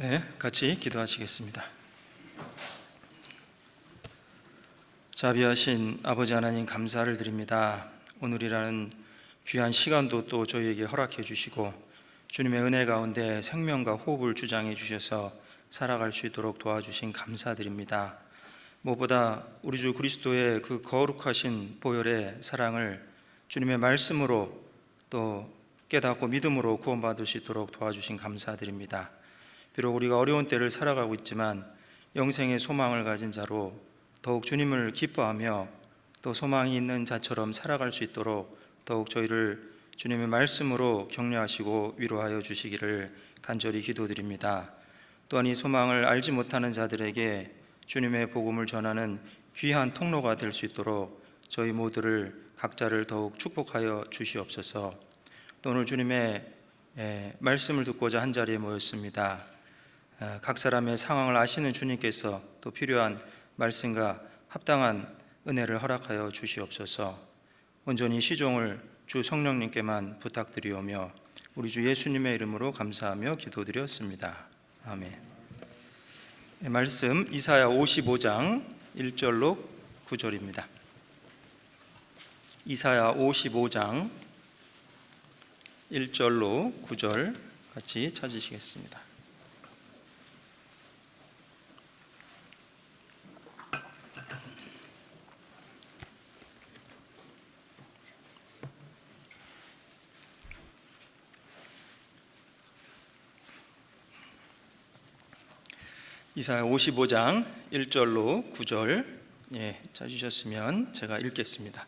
네, 같이 기도하시겠습니다. 자비하신 아버지 하나님, 감사를 드립니다. 오늘이라는 귀한 시간도 또 저희에게 허락해 주시고 주님의 은혜 가운데 생명과 호흡을 주장해 주셔서 살아갈 수 있도록 도와주신 감사드립니다. 무엇보다 우리 주 그리스도의 그 거룩하신 보혈의 사랑을 주님의 말씀으로 또 깨닫고 믿음으로 구원받을 수 있도록 도와주신 감사드립니다. 비록 우리가 어려운 때를 살아가고 있지만 영생의 소망을 가진 자로 더욱 주님을 기뻐하며 또 소망이 있는 자처럼 살아갈 수 있도록 더욱 저희를 주님의 말씀으로 격려하시고 위로하여 주시기를 간절히 기도드립니다. 또한 이 소망을 알지 못하는 자들에게 주님의 복음을 전하는 귀한 통로가 될 수 있도록 저희 모두를 각자를 더욱 축복하여 주시옵소서. 또 오늘 주님의 말씀을 듣고자 한 자리에 모였습니다. 각 사람의 상황을 아시는 주님께서 또 필요한 말씀과 합당한 은혜를 허락하여 주시옵소서. 온전히 시종을 주 성령님께만 부탁드리오며 우리 주 예수님의 이름으로 감사하며 기도드렸습니다. 아멘. 말씀 이사야 55장 1절로 9절입니다. 이사야 55장 1절로 9절 같이 찾으시겠습니다. 이사야 55장 1절로 9절 찾으셨으면 제가 읽겠습니다.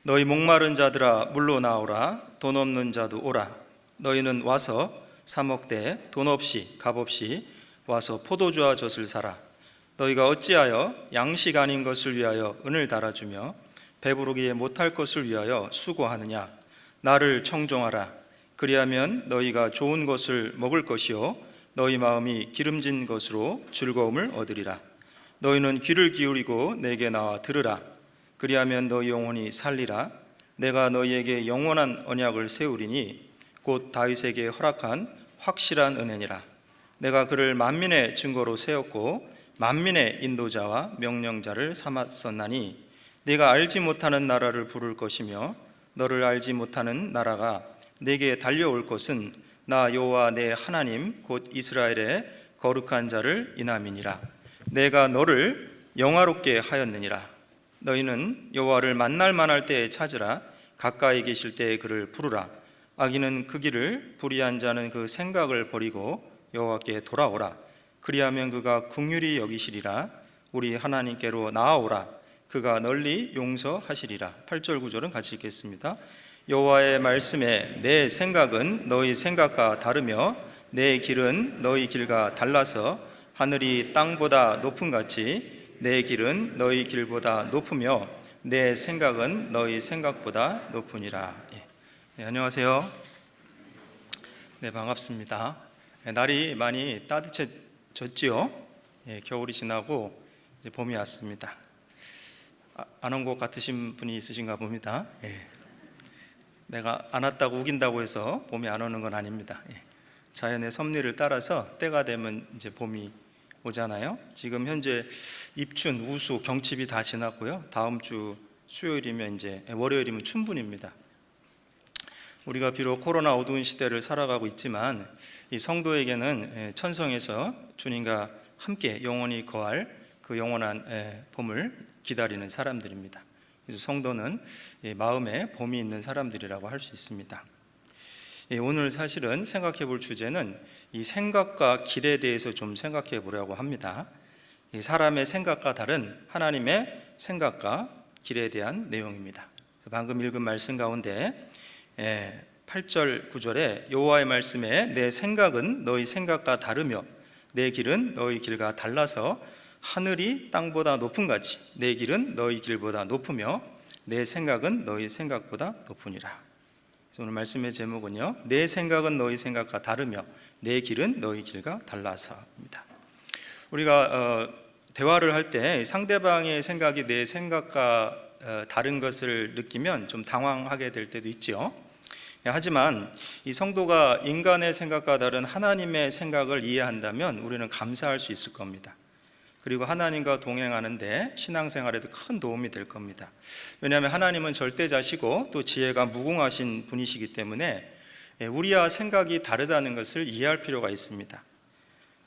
너희 목마른 자들아 물로 나오라. 돈 없는 자도 오라. 너희는 와서 사 먹되 돈 없이 값 없이 와서 포도주와 젖을 사라. 너희가 어찌하여 양식 아닌 것을 위하여 은을 달아주며 배부르기에 못할 것을 위하여 수고하느냐. 나를 청종하라. 그리하면 너희가 좋은 것을 먹을 것이요 너희 마음이 기름진 것으로 즐거움을 얻으리라. 너희는 귀를 기울이고 내게 나와 들으라. 그리하면 너희 영혼이 살리라. 내가 너희에게 영원한 언약을 세우리니 곧 다윗에게 허락한 확실한 은혜니라. 내가 그를 만민의 증거로 세웠고 만민의 인도자와 명령자를 삼았었나니 네가 알지 못하는 나라를 부를 것이며 너를 알지 못하는 나라가 내게 달려올 것은 나 여호와 내 하나님 곧 이스라엘의 거룩한 자를 인함이니라. 내가 너를 영화롭게 하였느니라. 너희는 여호와를 만날 만할 때에 찾으라. 가까이 계실 때에 그를 부르라. 악인은 그 길을, 불의한 자는 그 생각을 버리고 여호와께 돌아오라. 그리하면 그가 긍휼히 여기시리라. 우리 하나님께로 나아오라. 그가 널리 용서하시리라. 8절 9절은 같이 읽겠습니다. 여호와의 말씀에 내 생각은 너희 생각과 다르며 내 길은 너희 길과 달라서 하늘이 땅보다 높음같이 내 길은 너희 길보다 높으며 내 생각은 너희 생각보다 높으니라. 안녕하세요. 네, 반갑습니다. 날이 많이 따뜻해졌지요. 겨울이 지나고 이제 봄이 왔습니다. 안 온 것 같으신 분이 있으신가 봅니다. 내가 안 왔다고 우긴다고 해서 봄이 안 오는 건 아닙니다. 자연의 섭리를 따라서 때가 되면 이제 봄이 오잖아요. 지금 현재 입춘, 우수, 경칩이 다 지났고요. 다음 주 수요일이면 이제 월요일이면 춘분입니다. 우리가 비록 코로나 어두운 시대를 살아가고 있지만 이 성도에게는 천성에서 주님과 함께 영원히 거할 그 영원한 봄을 기다리는 사람들입니다. 그래서 성도는 마음에 봄이 있는 사람들이라고 할 수 있습니다. 오늘 사실은 생각해 볼 주제는 이 생각과 길에 대해서 좀 생각해 보려고 합니다. 사람의 생각과 다른 하나님의 생각과 길에 대한 내용입니다. 방금 읽은 말씀 가운데 8절 9절에 여호와의 말씀에 내 생각은 너희 생각과 다르며 내 길은 너희 길과 달라서 하늘이 땅보다 높음같이 내 길은 너희 길보다 높으며 내 생각은 너희 생각보다 높으니라. 오늘 말씀의 제목은요, 내 생각은 너희 생각과 다르며 내 길은 너희 길과 달라서입니다. 우리가 대화를 할 때 상대방의 생각이 내 생각과 다른 것을 느끼면 좀 당황하게 될 때도 있죠. 하지만 이 성도가 인간의 생각과 다른 하나님의 생각을 이해한다면 우리는 감사할 수 있을 겁니다. 그리고 하나님과 동행하는데 신앙생활에도 큰 도움이 될 겁니다. 왜냐하면 하나님은 절대자시고 또 지혜가 무궁하신 분이시기 때문에 우리와 생각이 다르다는 것을 이해할 필요가 있습니다.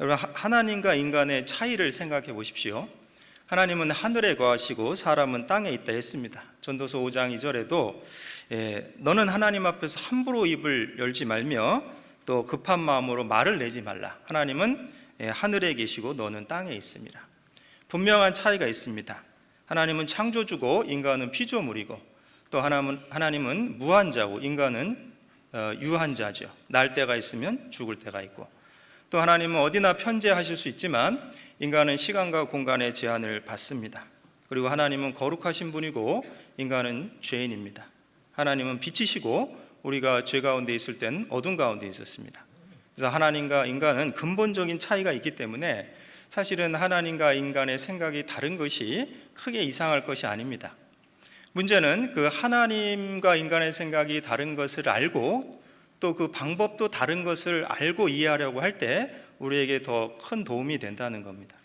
여러분, 하나님과 인간의 차이를 생각해 보십시오. 하나님은 하늘에 거하시고 사람은 땅에 있다 했습니다. 전도서 5장 2절에도 너는 하나님 앞에서 함부로 입을 열지 말며 또 급한 마음으로 말을 내지 말라. 하나님은 하늘에 계시고 너는 땅에 있습니다. 분명한 차이가 있습니다. 하나님은 창조주고 인간은 피조물이고 또 하나님은 무한자고 인간은 유한자죠. 날 때가 있으면 죽을 때가 있고 또 하나님은 어디나 편재하실 수 있지만 인간은 시간과 공간의 제한을 받습니다. 그리고 하나님은 거룩하신 분이고 인간은 죄인입니다. 하나님은 빛이시고 우리가 죄 가운데 있을 땐 어둠 가운데 있었습니다. 그래서 하나님과 인간은 근본적인 차이가 있기 때문에 사실은 하나님과 인간의 생각이 다른 것이 크게 이상할 것이 아닙니다. 문제는 그 하나님과 인간의 생각이 다른 것을 알고 또 그 방법도 다른 것을 알고 이해하려고 할 때 우리에게 더 큰 도움이 된다는 겁니다.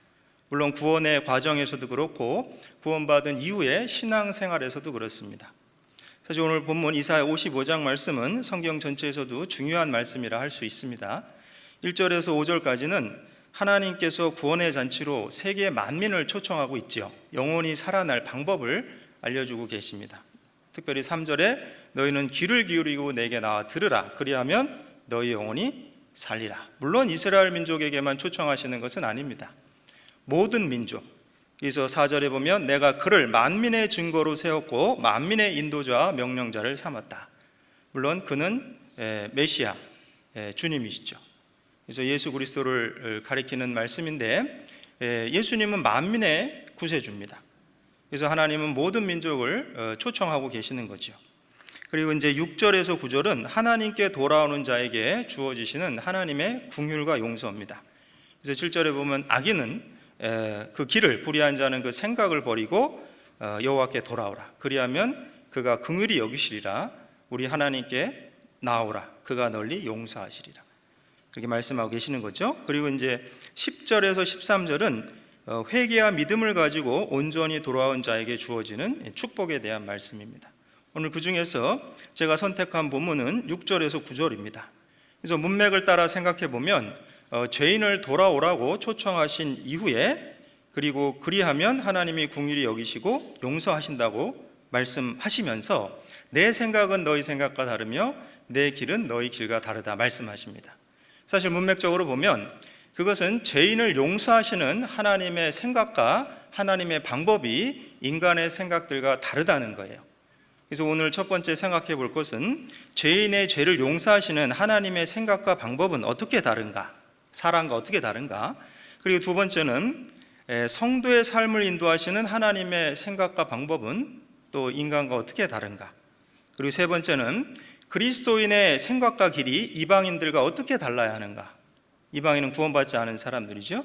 물론 구원의 과정에서도 그렇고 구원받은 이후의 신앙생활에서도 그렇습니다. 사실 오늘 본문 이사야 55장 말씀은 성경 전체에서도 중요한 말씀이라 할 수 있습니다. 1절에서 5절까지는 하나님께서 구원의 잔치로 세계 만민을 초청하고 있죠. 영원히 살아날 방법을 알려주고 계십니다. 특별히 3절에 너희는 귀를 기울이고 내게 나와 들으라. 그리하면 너희 영혼이 살리라. 물론 이스라엘 민족에게만 초청하시는 것은 아닙니다. 모든 민족. 그래서 4절에 보면 내가 그를 만민의 증거로 세웠고 만민의 인도자와 명령자를 삼았다. 물론 그는 메시아, 주님이시죠. 그래서 예수 그리스도를 가리키는 말씀인데 예수님은 만민의 구세주입니다. 그래서 하나님은 모든 민족을 초청하고 계시는 거죠. 그리고 이제 6절에서 9절은 하나님께 돌아오는 자에게 주어지시는 하나님의 긍휼과 용서입니다. 그래서 7절에 보면 악인은 그 길을 불의한 자는 그 생각을 버리고 여호와께 돌아오라. 그리하면 그가 긍휼히 여기시리라. 우리 하나님께 나오라. 그가 널리 용서하시리라. 그렇게 말씀하고 계시는 거죠. 그리고 이제 10절에서 13절은 회개와 믿음을 가지고 온전히 돌아온 자에게 주어지는 축복에 대한 말씀입니다. 오늘 그 중에서 제가 선택한 본문은 6절에서 9절입니다. 그래서 문맥을 따라 생각해 보면 죄인을 돌아오라고 초청하신 이후에 그리고 그리하면 하나님이 긍휼히 여기시고 용서하신다고 말씀하시면서 내 생각은 너희 생각과 다르며 내 길은 너희 길과 다르다 말씀하십니다. 사실 문맥적으로 보면 그것은 죄인을 용서하시는 하나님의 생각과 하나님의 방법이 인간의 생각들과 다르다는 거예요. 그래서 오늘 첫 번째 생각해 볼 것은 죄인의 죄를 용서하시는 하나님의 생각과 방법은 어떻게 다른가? 사람과 어떻게 다른가? 그리고 두 번째는 성도의 삶을 인도하시는 하나님의 생각과 방법은 또 인간과 어떻게 다른가? 그리고 세 번째는 그리스도인의 생각과 길이 이방인들과 어떻게 달라야 하는가? 이방인은 구원받지 않은 사람들이죠.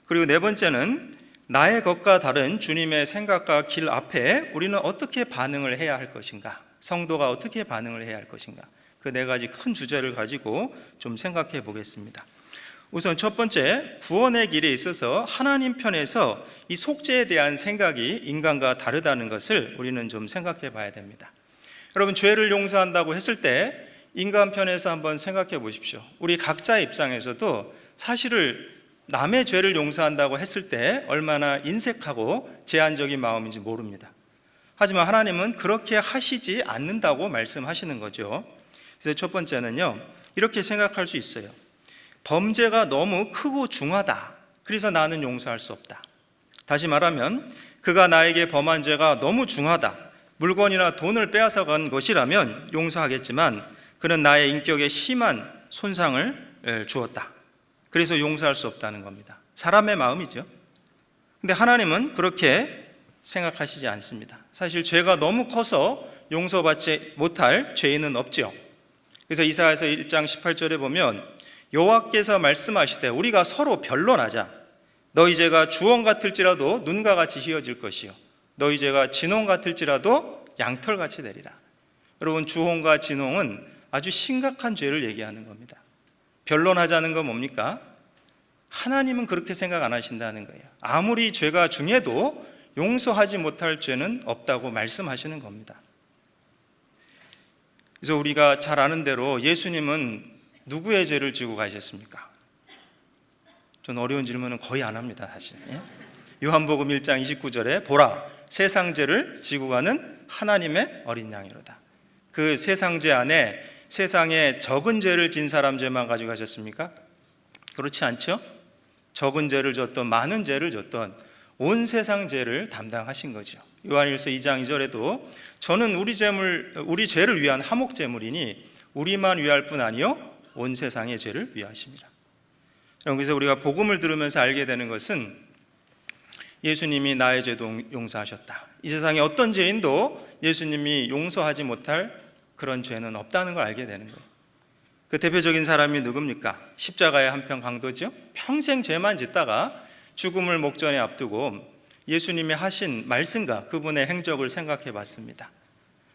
그리고 네 번째는 나의 것과 다른 주님의 생각과 길 앞에 우리는 어떻게 반응을 해야 할 것인가? 성도가 어떻게 반응을 해야 할 것인가? 그 네 가지 큰 주제를 가지고 좀 생각해 보겠습니다. 우선 첫 번째, 구원의 길에 있어서 하나님 편에서 이 속죄에 대한 생각이 인간과 다르다는 것을 우리는 좀 생각해 봐야 됩니다. 여러분, 죄를 용서한다고 했을 때 인간 편에서 한번 생각해 보십시오. 우리 각자의 입장에서도 사실을 남의 죄를 용서한다고 했을 때 얼마나 인색하고 제한적인 마음인지 모릅니다. 하지만 하나님은 그렇게 하시지 않는다고 말씀하시는 거죠. 그래서 첫 번째는요, 이렇게 생각할 수 있어요. 범죄가 너무 크고 중하다. 그래서 나는 용서할 수 없다. 다시 말하면 그가 나에게 범한 죄가 너무 중하다. 물건이나 돈을 빼앗아간 것이라면 용서하겠지만 그는 나의 인격에 심한 손상을 주었다. 그래서 용서할 수 없다는 겁니다. 사람의 마음이죠. 근데 하나님은 그렇게 생각하시지 않습니다. 사실 죄가 너무 커서 용서받지 못할 죄인은 없죠. 그래서 이사야서 1장 18절에 보면 여호와께서 말씀하시되 우리가 서로 변론하자. 너희 죄가 주홍 같을지라도 눈과 같이 희어질 것이요 너희 죄가 진홍 같을지라도 양털같이 되리라. 여러분, 주홍과 진홍은 아주 심각한 죄를 얘기하는 겁니다. 변론하자는 건 뭡니까? 하나님은 그렇게 생각 안 하신다는 거예요. 아무리 죄가 중해도 용서하지 못할 죄는 없다고 말씀하시는 겁니다. 그래서 우리가 잘 아는 대로 예수님은 누구의 죄를 지고 가셨습니까? 전 어려운 질문은 거의 안 합니다, 사실. 요한복음 1장 29절에 보라, 세상 죄를 지고 가는 하나님의 어린 양이로다. 그 세상 죄 안에 세상에 적은 죄를 진 사람 죄만 가지고 가셨습니까? 그렇지 않죠? 적은 죄를 졌던, 많은 죄를 졌던 온 세상 죄를 담당하신 거죠. 요한일서 2장 2절에도 저는 우리 죄를 위한 화목 제물이니 우리만 위할 뿐 아니요 온 세상의 죄를 위하십니다. 그래서 우리가 복음을 들으면서 알게 되는 것은 예수님이 나의 죄도 용서하셨다. 이 세상에 어떤 죄인도 예수님이 용서하지 못할 그런 죄는 없다는 걸 알게 되는 거예요. 그 대표적인 사람이 누굽니까? 십자가의 한편 강도죠. 평생 죄만 짓다가 죽음을 목전에 앞두고 예수님이 하신 말씀과 그분의 행적을 생각해 봤습니다.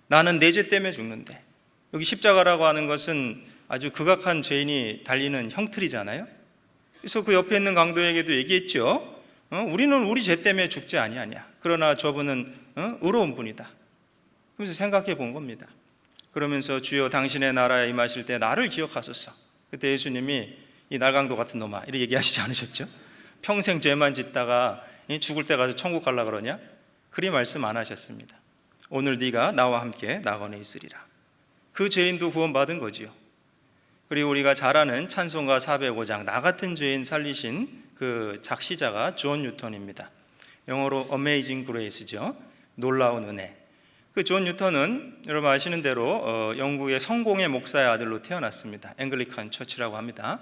나는 내 죄 때문에 죽는데, 여기 십자가라고 하는 것은 아주 극악한 죄인이 달리는 형틀이잖아요. 그래서 그 옆에 있는 강도에게도 얘기했죠. 우리는 우리 죄 때문에 죽지 아니하냐. 그러나 저분은 의로운 분이다. 그래서 생각해 본 겁니다. 그러면서 주여 당신의 나라에 임하실 때 나를 기억하소서. 그때 예수님이 이 날강도 같은 놈아 이렇게 얘기하시지 않으셨죠? 평생 죄만 짓다가 죽을 때 가서 천국 가려고 그러냐? 그리 말씀 안 하셨습니다. 오늘 네가 나와 함께 낙원에 있으리라. 그 죄인도 구원받은 거지요. 그리고 우리가 잘 아는 찬송가 405장 나 같은 죄인 살리신 그 작시자가 존 뉴턴입니다. 영어로 Amazing Grace죠. 놀라운 은혜. 그 존 뉴턴은 여러분 아시는 대로 영국의 성공의 목사의 아들로 태어났습니다. 앵글리칸 처치라고 합니다.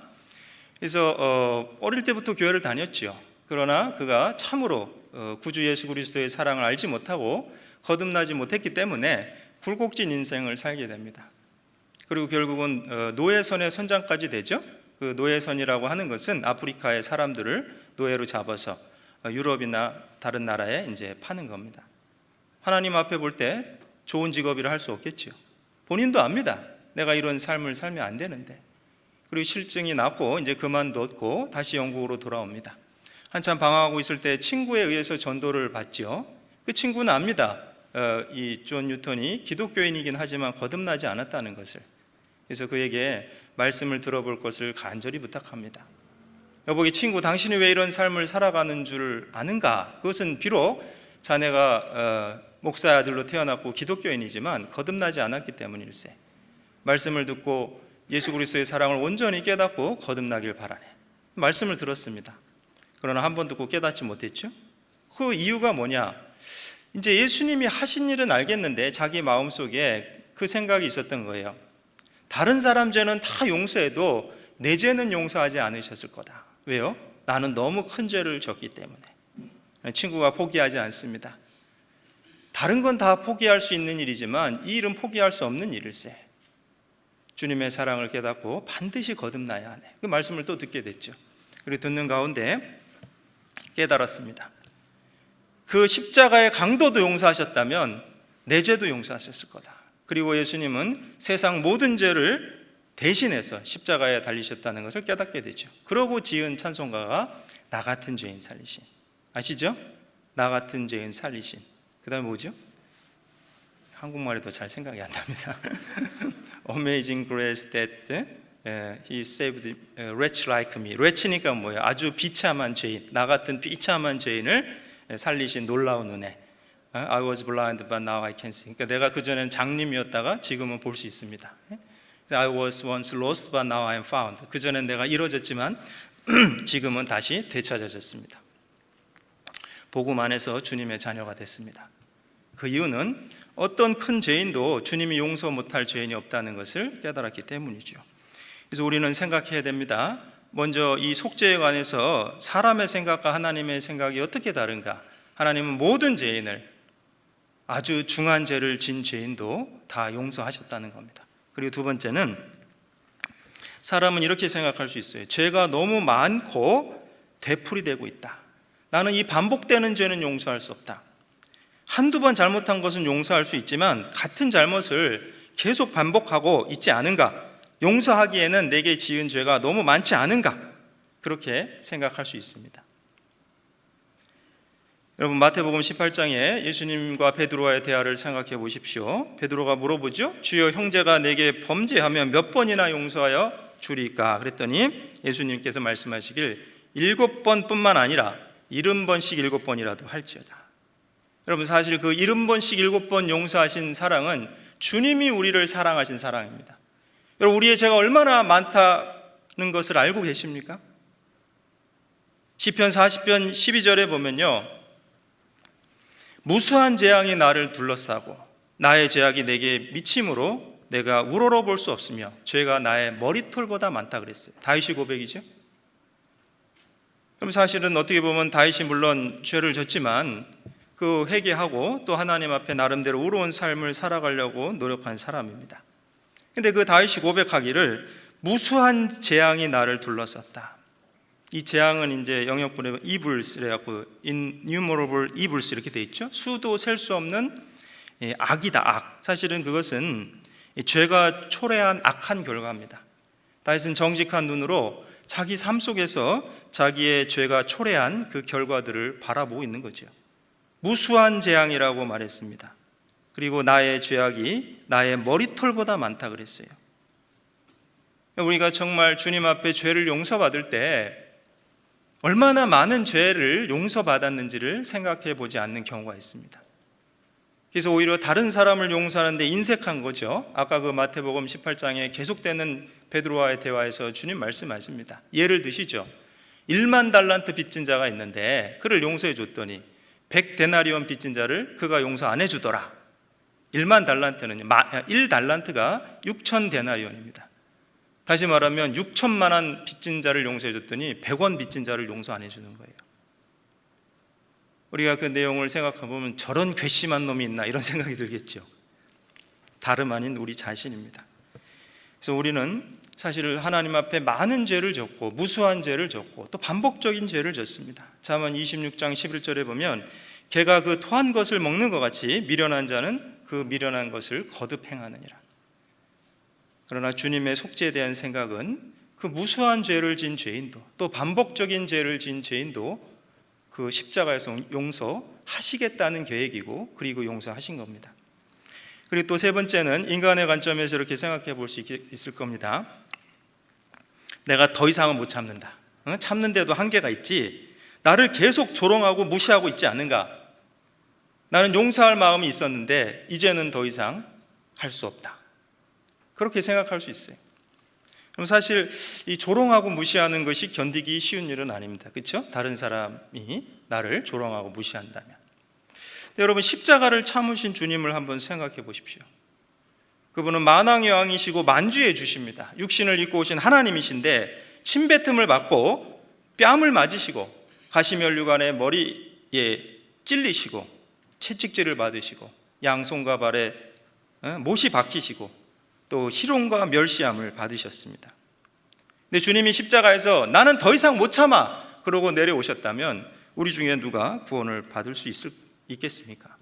그래서 어릴 때부터 교회를 다녔죠. 그러나 그가 참으로 구주 예수 그리스도의 사랑을 알지 못하고 거듭나지 못했기 때문에 굴곡진 인생을 살게 됩니다. 그리고 결국은 노예선의 선장까지 되죠. 그 노예선이라고 하는 것은 아프리카의 사람들을 노예로 잡아서 유럽이나 다른 나라에 이제 파는 겁니다. 하나님 앞에 볼 때 좋은 직업이라 할 수 없겠죠. 본인도 압니다. 내가 이런 삶을 살면 안 되는데. 그리고 실증이 났고 이제 그만뒀고 다시 영국으로 돌아옵니다. 한참 방황하고 있을 때 친구에 의해서 전도를 받죠. 그 친구는 압니다. 이 존 뉴턴이 기독교인이긴 하지만 거듭나지 않았다는 것을. 그래서 그에게 말씀을 들어볼 것을 간절히 부탁합니다. 여보기 친구, 당신이 왜 이런 삶을 살아가는 줄 아는가? 그것은 비록 자네가 목사의 아들로 태어났고 기독교인이지만 거듭나지 않았기 때문일세. 말씀을 듣고 예수 그리스도의 사랑을 온전히 깨닫고 거듭나길 바라네. 말씀을 들었습니다. 그러나 한 번 듣고 깨닫지 못했죠. 그 이유가 뭐냐? 이제 예수님이 하신 일은 알겠는데 자기 마음속에 그 생각이 있었던 거예요. 다른 사람 죄는 다 용서해도 내 죄는 용서하지 않으셨을 거다. 왜요? 나는 너무 큰 죄를 졌기 때문에. 친구가 포기하지 않습니다. 다른 건 다 포기할 수 있는 일이지만 이 일은 포기할 수 없는 일일세. 주님의 사랑을 깨닫고 반드시 거듭나야 하네. 그 말씀을 또 듣게 됐죠. 그리고 듣는 가운데 깨달았습니다. 그 십자가의 강도도 용서하셨다면 내 죄도 용서하셨을 거다. 그리고 예수님은 세상 모든 죄를 대신해서 십자가에 달리셨다는 것을 깨닫게 되죠. 그러고 지은 찬송가가 나 같은 죄인 살리신. 아시죠? 나 같은 죄인 살리신. 그 다음에 뭐죠? 한국말에도 잘 생각이 안 납니다. Amazing grace that he saved a wretch like me. wretch니까 뭐예요? 아주 비참한 죄인, 나 같은 비참한 죄인을 살리신 놀라운 은혜. I was blind but now I can see. 그러니까 내가 그전에는 장님이었다가 지금은 볼 수 있습니다. I was once lost but now I am found. 그전엔 내가 잃어졌지만 지금은 다시 되찾아졌습니다. 복음 안에서 주님의 자녀가 됐습니다. 그 이유는 어떤 큰 죄인도 주님이 용서 못할 죄인이 없다는 것을 깨달았기 때문이죠. 그래서 우리는 생각해야 됩니다. 먼저 이 속죄에 관해서 사람의 생각과 하나님의 생각이 어떻게 다른가? 하나님은 모든 죄인을, 아주 중한 죄를 진 죄인도 다 용서하셨다는 겁니다. 그리고 두 번째는 사람은 이렇게 생각할 수 있어요. 죄가 너무 많고 되풀이되고 있다. 나는 이 반복되는 죄는 용서할 수 없다. 한두 번 잘못한 것은 용서할 수 있지만 같은 잘못을 계속 반복하고 있지 않은가? 용서하기에는 내게 지은 죄가 너무 많지 않은가? 그렇게 생각할 수 있습니다. 여러분, 마태복음 18장에 예수님과 베드로와의 대화를 생각해 보십시오. 베드로가 물어보죠. 주여, 형제가 내게 범죄하면 몇 번이나 용서하여 주리까? 그랬더니 예수님께서 말씀하시길 7번뿐만 아니라 70번씩 7번이라도 할지어다. 여러분, 사실 그 70번씩 7번 용서하신 사랑은 주님이 우리를 사랑하신 사랑입니다. 여러분, 우리의 죄가 얼마나 많다는 것을 알고 계십니까? 시편 40편 12절에 보면요, 무수한 재앙이 나를 둘러싸고 나의 죄악이 내게 미침으로 내가 우러러 볼 수 없으며 죄가 나의 머리털보다 많다 그랬어요. 다윗이 고백이죠. 그럼 사실은 어떻게 보면 다윗이 물론 죄를 졌지만 그 회개하고 또 하나님 앞에 나름대로 의로운 삶을 살아가려고 노력한 사람입니다. 근데 그 다윗이 고백하기를 무수한 재앙이 나를 둘러쌌다. 이 재앙은 이제 영역분에 evils래 갖고 innumerable evils 이렇게 돼 있죠. 수도 셀 수 없는 악이다, 악. 사실은 그것은 죄가 초래한 악한 결과입니다. 다윗은 정직한 눈으로 자기 삶 속에서 자기의 죄가 초래한 그 결과들을 바라보고 있는 거죠. 무수한 재앙이라고 말했습니다. 그리고 나의 죄악이 나의 머리털보다 많다 그랬어요. 우리가 정말 주님 앞에 죄를 용서받을 때 얼마나 많은 죄를 용서받았는지를 생각해 보지 않는 경우가 있습니다. 그래서 오히려 다른 사람을 용서하는데 인색한 거죠. 아까 그 마태복음 18장에 계속되는 베드로와의 대화에서 주님 말씀하십니다. 예를 드시죠. 1만 달란트 빚진 자가 있는데 그를 용서해 줬더니 100데나리온 빚진 자를 그가 용서 안 해주더라. 1만 달란트는 1달란트가 6,000데나리온입니다. 다시 말하면 6천만 원 빚진 자를 용서해 줬더니 100원 빚진 자를 용서 안 해주는 거예요. 우리가 그 내용을 생각해 보면 저런 괘씸한 놈이 있나 이런 생각이 들겠죠. 다름 아닌 우리 자신입니다. 그래서 우리는 사실 하나님 앞에 많은 죄를 졌고 무수한 죄를 졌고 또 반복적인 죄를 졌습니다. 잠언 26장 11절에 보면 개가 그 토한 것을 먹는 것 같이 미련한 자는 그 미련한 것을 거듭 행하느니라. 그러나 주님의 속죄에 대한 생각은 그 무수한 죄를 진 죄인도 또 반복적인 죄를 진 죄인도 그 십자가에서 용서하시겠다는 계획이고 그리고 용서하신 겁니다. 그리고 또 세 번째는 인간의 관점에서 이렇게 생각해 볼 수 있을 겁니다. 내가 더 이상은 못 참는다. 참는데도 한계가 있지. 나를 계속 조롱하고 무시하고 있지 않은가. 나는 용서할 마음이 있었는데 이제는 더 이상 할 수 없다. 그렇게 생각할 수 있어요. 그럼 사실 이 조롱하고 무시하는 것이 견디기 쉬운 일은 아닙니다. 그렇죠? 다른 사람이 나를 조롱하고 무시한다면. 여러분, 십자가를 참으신 주님을 한번 생각해 보십시오. 그분은 만왕의 왕이시고 만주의 주십니다. 육신을 입고 오신 하나님이신데 침뱉음을 받고 뺨을 맞으시고 가시면류관에 머리에 찔리시고 채찍질을 받으시고 양손과 발에 못이 박히시고 또 희롱과 멸시함을 받으셨습니다. 근데 주님이 십자가에서 나는 더 이상 못 참아 그러고 내려오셨다면 우리 중에 누가 구원을 받을 수 있겠습니까?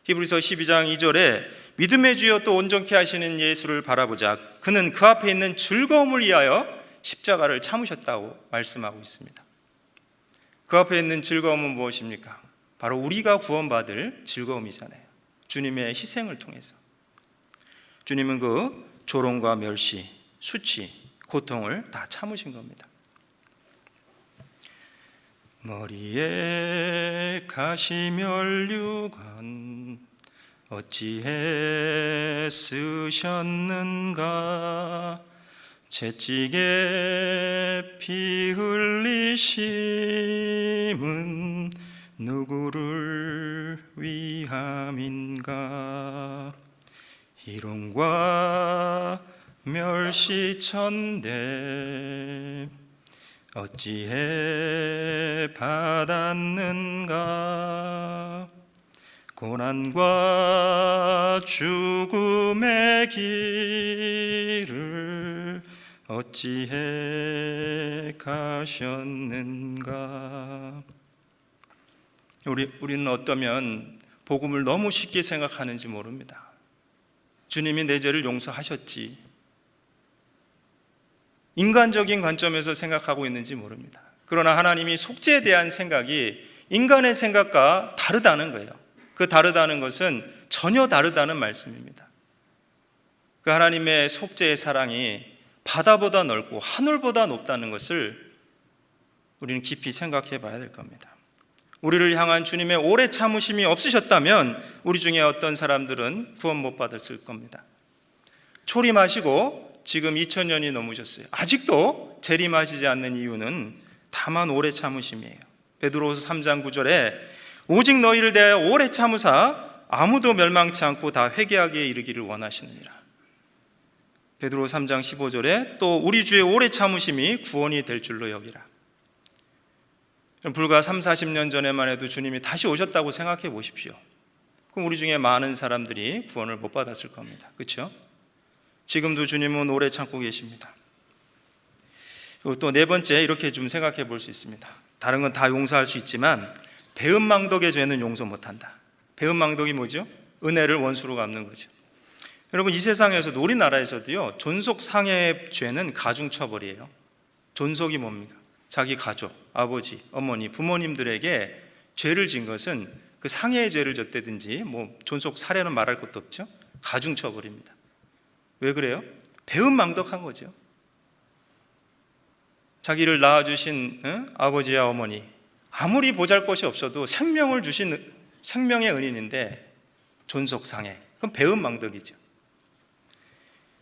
히브리서 12장 2절에 믿음의 주여 또 온전케 하시는 예수를 바라보자. 그는 그 앞에 있는 즐거움을 위하여 십자가를 참으셨다고 말씀하고 있습니다. 그 앞에 있는 즐거움은 무엇입니까? 바로 우리가 구원받을 즐거움이잖아요. 주님의 희생을 통해서. 주님은 그 조롱과 멸시, 수치, 고통을 다 참으신 겁니다. 머리에 가시면류관 어찌해 쓰셨는가. 채찍에 피 흘리심은 누구를 위함인가. 희롱과 멸시천대 어찌해 받았는가. 고난과 죽음의 길을 어찌해 가셨는가. 우리는 어쩌면 복음을 너무 쉽게 생각하는지 모릅니다. 주님이 내 죄를 용서하셨지. 인간적인 관점에서 생각하고 있는지 모릅니다. 그러나 하나님이 속죄에 대한 생각이 인간의 생각과 다르다는 거예요. 그 다르다는 것은 전혀 다르다는 말씀입니다. 그 하나님의 속죄의 사랑이 바다보다 넓고 하늘보다 높다는 것을 우리는 깊이 생각해 봐야 될 겁니다. 우리를 향한 주님의 오래 참으심이 없으셨다면 우리 중에 어떤 사람들은 구원 못 받았을 겁니다. 초림하시고 지금 2000년이 넘으셨어요. 아직도 재림하시지 않는 이유는 다만 오래 참으심이에요. 베드로후서 3장 9절에 오직 너희를 대하여 오래 참으사 아무도 멸망치 않고 다 회개하기에 이르기를 원하시느니라. 베드로후서 3장 15절에 또 우리 주의 오래 참으심이 구원이 될 줄로 여기라. 불과 30-40년 전에만 해도 주님이 다시 오셨다고 생각해 보십시오. 그럼 우리 중에 많은 사람들이 구원을 못 받았을 겁니다. 그렇죠? 지금도 주님은 오래 참고 계십니다. 그리고 또 네 번째, 이렇게 좀 생각해 볼 수 있습니다. 다른 건 다 용서할 수 있지만 배은망덕의 죄는 용서 못한다. 배은망덕이 뭐죠? 은혜를 원수로 갚는 거죠. 여러분, 이 세상에서도 우리나라에서도요, 존속 상해의 죄는 가중처벌이에요. 존속이 뭡니까? 자기 가족, 아버지, 어머니, 부모님들에게 죄를 진 것은 그 상해의 죄를 졌다든지 존속 살해는 말할 것도 없죠. 가중처벌입니다. 왜 그래요? 배은망덕한 거죠. 자기를 낳아주신 아버지와 어머니, 아무리 보잘것이 없어도 생명을 주신 생명의 은인인데 존속상해, 그건 배은망덕이죠.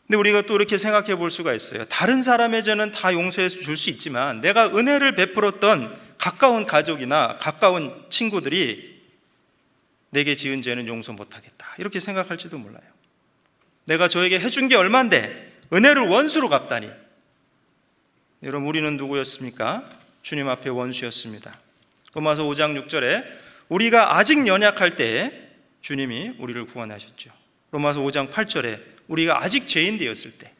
근데 우리가 또 이렇게 생각해 볼 수가 있어요. 다른 사람의 죄는 다 용서해 줄 수 있지만 내가 은혜를 베풀었던 가까운 가족이나 가까운 친구들이 내게 지은 죄는 용서 못하겠다, 이렇게 생각할지도 몰라요. 내가 저에게 해준 게 얼만데 은혜를 원수로 갚다니. 여러분, 우리는 누구였습니까? 주님 앞에 원수였습니다. 로마서 5장 6절에 우리가 아직 연약할 때에 주님이 우리를 구원하셨죠. 로마서 5장 8절에 우리가 아직 죄인 되었을 때,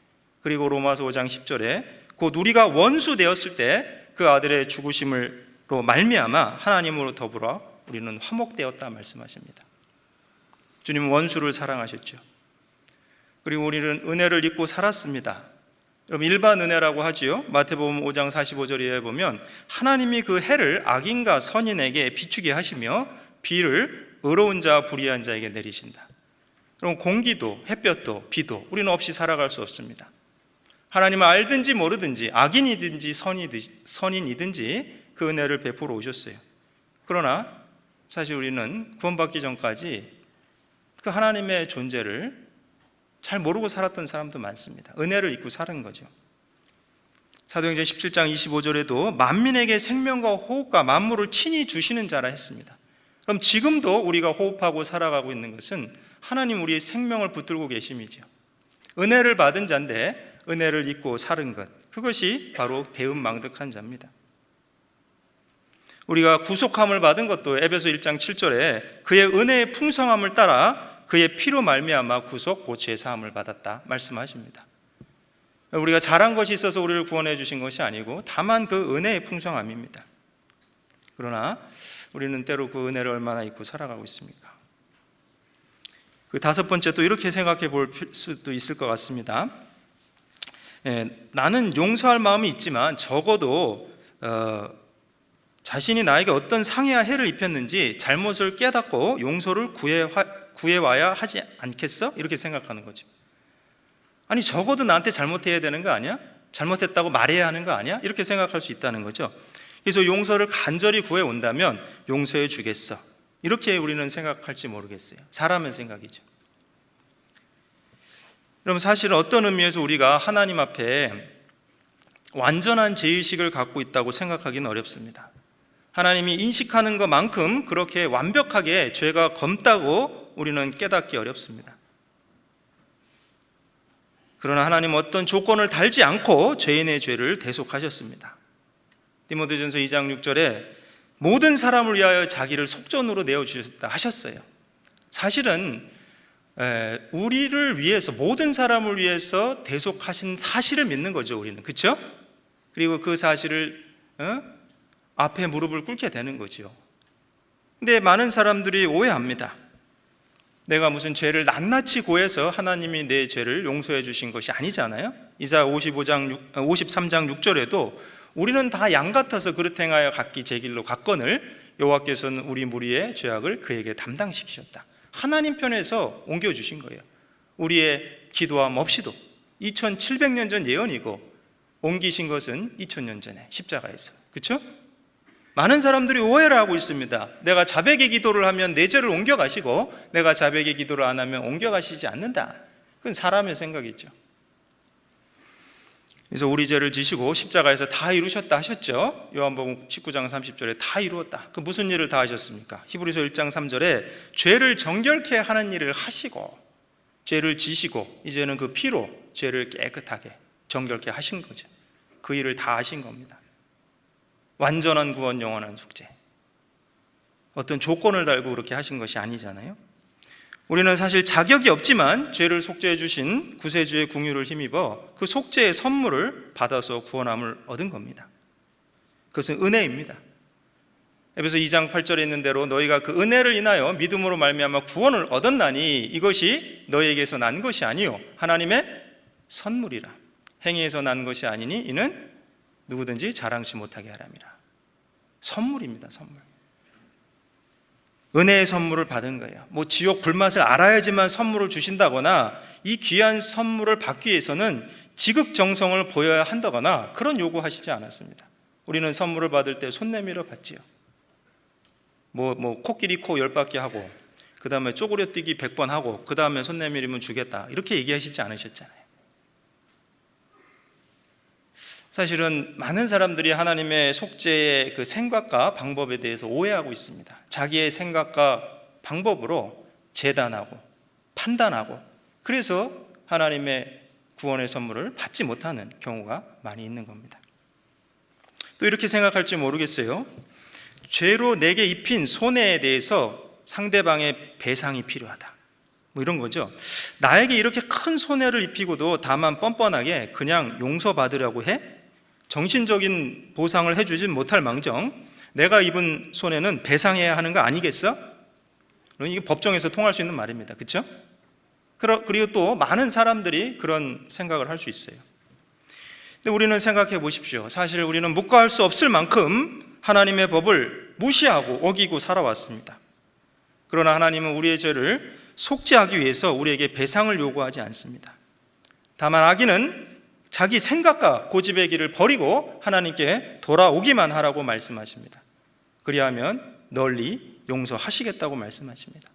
그리고 로마서 5장 10절에 곧 우리가 원수 되었을 때 그 아들의 죽으심으로 말미암아 하나님으로 더불어 우리는 화목되었다 말씀하십니다. 주님은 원수를 사랑하셨죠. 그리고 우리는 은혜를 입고 살았습니다. 그럼 일반 은혜라고 하지요. 마태복음 5장 45절에 보면 하나님이 그 해를 악인과 선인에게 비추게 하시며 비를 의로운 자와 불의한 자에게 내리신다. 그럼 공기도 햇볕도 비도 우리는 없이 살아갈 수 없습니다. 하나님을 알든지 모르든지 악인이든지 선인이든지 그 은혜를 베풀어 오셨어요. 그러나 사실 우리는 구원받기 전까지 그 하나님의 존재를 잘 모르고 살았던 사람도 많습니다. 은혜를 잊고 사는 거죠. 사도행전 17장 25절에도 만민에게 생명과 호흡과 만물을 친히 주시는 자라 했습니다. 그럼 지금도 우리가 호흡하고 살아가고 있는 것은 하나님 우리의 생명을 붙들고 계심이죠. 은혜를 받은 자인데 은혜를 잊고 사는 것, 그것이 바로 배은망덕한 자입니다. 우리가 구속함을 받은 것도 에베소 1장 7절에 그의 은혜의 풍성함을 따라 그의 피로 말미암아 구속 곧 죄사함을 받았다 말씀하십니다. 우리가 잘한 것이 있어서 우리를 구원해 주신 것이 아니고 다만 그 은혜의 풍성함입니다. 그러나 우리는 때로 그 은혜를 얼마나 잊고 살아가고 있습니까? 그 다섯 번째, 또 이렇게 생각해 볼 수도 있을 것 같습니다. 나는 용서할 마음이 있지만 적어도 자신이 나에게 어떤 상해와 해를 입혔는지 잘못을 깨닫고 용서를 구해와야 하지 않겠어? 이렇게 생각하는 거죠. 아니, 적어도 나한테 잘못해야 되는 거 아니야? 잘못했다고 말해야 하는 거 아니야? 이렇게 생각할 수 있다는 거죠. 그래서 용서를 간절히 구해온다면 용서해 주겠어, 이렇게 우리는 생각할지 모르겠어요. 사람의 생각이죠. 여러분, 사실은 어떤 의미에서 우리가 하나님 앞에 완전한 죄의식을 갖고 있다고 생각하기는 어렵습니다. 하나님이 인식하는 것만큼 그렇게 완벽하게 죄가 검다고 우리는 깨닫기 어렵습니다. 그러나 하나님은 어떤 조건을 달지 않고 죄인의 죄를 대속하셨습니다. 디모데전서 2장 6절에 모든 사람을 위하여 자기를 속전으로 내어주셨다 하셨어요. 사실은 우리를 위해서, 모든 사람을 위해서 대속하신 사실을 믿는 거죠, 우리는. 그렇죠? 그리고 그 사실을 앞에 무릎을 꿇게 되는 거죠. 근데 많은 사람들이 오해합니다. 내가 무슨 죄를 낱낱이 고해서 하나님이 내 죄를 용서해 주신 것이 아니잖아요. 이사야 53장 6절에도 우리는 다 양 같아서 그릇 행하여 각기 제 길로 갔거늘 여호와께서는 우리 무리의 죄악을 그에게 담당시키셨다. 하나님 편에서 옮겨주신 거예요. 우리의 기도함 없이도 2700년 전 예언이고 옮기신 것은 2000년 전에 십자가에서. 그렇죠? 많은 사람들이 오해를 하고 있습니다. 내가 자백의 기도를 하면 내 죄를 옮겨가시고 내가 자백의 기도를 안 하면 옮겨가시지 않는다. 그건 사람의 생각이죠. 그래서 우리 죄를 지시고 십자가에서 다 이루셨다 하셨죠. 요한복음 19장 30절에 다 이루었다. 그 무슨 일을 다 하셨습니까? 히브리서 1장 3절에 죄를 정결케 하는 일을 하시고 죄를 지시고 이제는 그 피로 죄를 깨끗하게 정결케 하신 거죠. 그 일을 다 하신 겁니다. 완전한 구원, 영원한 속죄. 어떤 조건을 달고 그렇게 하신 것이 아니잖아요. 우리는 사실 자격이 없지만 죄를 속죄해 주신 구세주의 궁유를 힘입어 그 속죄의 선물을 받아서 구원함을 얻은 겁니다. 그것은 은혜입니다. 에베소 2장 8절에 있는 대로 너희가 그 은혜를 인하여 믿음으로 말미암아 구원을 얻었나니 이것이 너희에게서 난 것이 아니요 하나님의 선물이라. 행위에서 난 것이 아니니 이는 누구든지 자랑치 못하게 하람이라. 선물입니다. 선물. 은혜의 선물을 받은 거예요. 뭐 지옥 불맛을 알아야지만 선물을 주신다거나 이 귀한 선물을 받기 위해서는 지극정성을 보여야 한다거나 그런 요구하시지 않았습니다. 우리는 선물을 받을 때 손 내밀어 받지요. 코끼리 코 10바퀴 하고 그 다음에 쪼그려 뛰기 100번 하고 그 다음에 손 내밀으면 주겠다 이렇게 얘기하시지 않으셨잖아요. 사실은 많은 사람들이 하나님의 속죄의 그 생각과 방법에 대해서 오해하고 있습니다. 자기의 생각과 방법으로 재단하고 판단하고 그래서 하나님의 구원의 선물을 받지 못하는 경우가 많이 있는 겁니다. 또 이렇게 생각할지 모르겠어요. 죄로 내게 입힌 손해에 대해서 상대방의 배상이 필요하다. 이런 거죠. 나에게 이렇게 큰 손해를 입히고도 다만 뻔뻔하게 그냥 용서받으려고 해? 정신적인 보상을 해주지 못할 망정 내가 입은 손해는 배상해야 하는 거 아니겠어? 이게 법정에서 통할 수 있는 말입니다. 그렇죠? 그리고 또 많은 사람들이 그런 생각을 할 수 있어요. 근데 우리는 생각해 보십시오. 사실 우리는 묵과할 수 없을 만큼 하나님의 법을 무시하고 어기고 살아왔습니다. 그러나 하나님은 우리의 죄를 속죄하기 위해서 우리에게 배상을 요구하지 않습니다. 다만 악인은 자기 생각과 고집의 길을 버리고 하나님께 돌아오기만 하라고 말씀하십니다. 그리하면 널리 용서하시겠다고 말씀하십니다.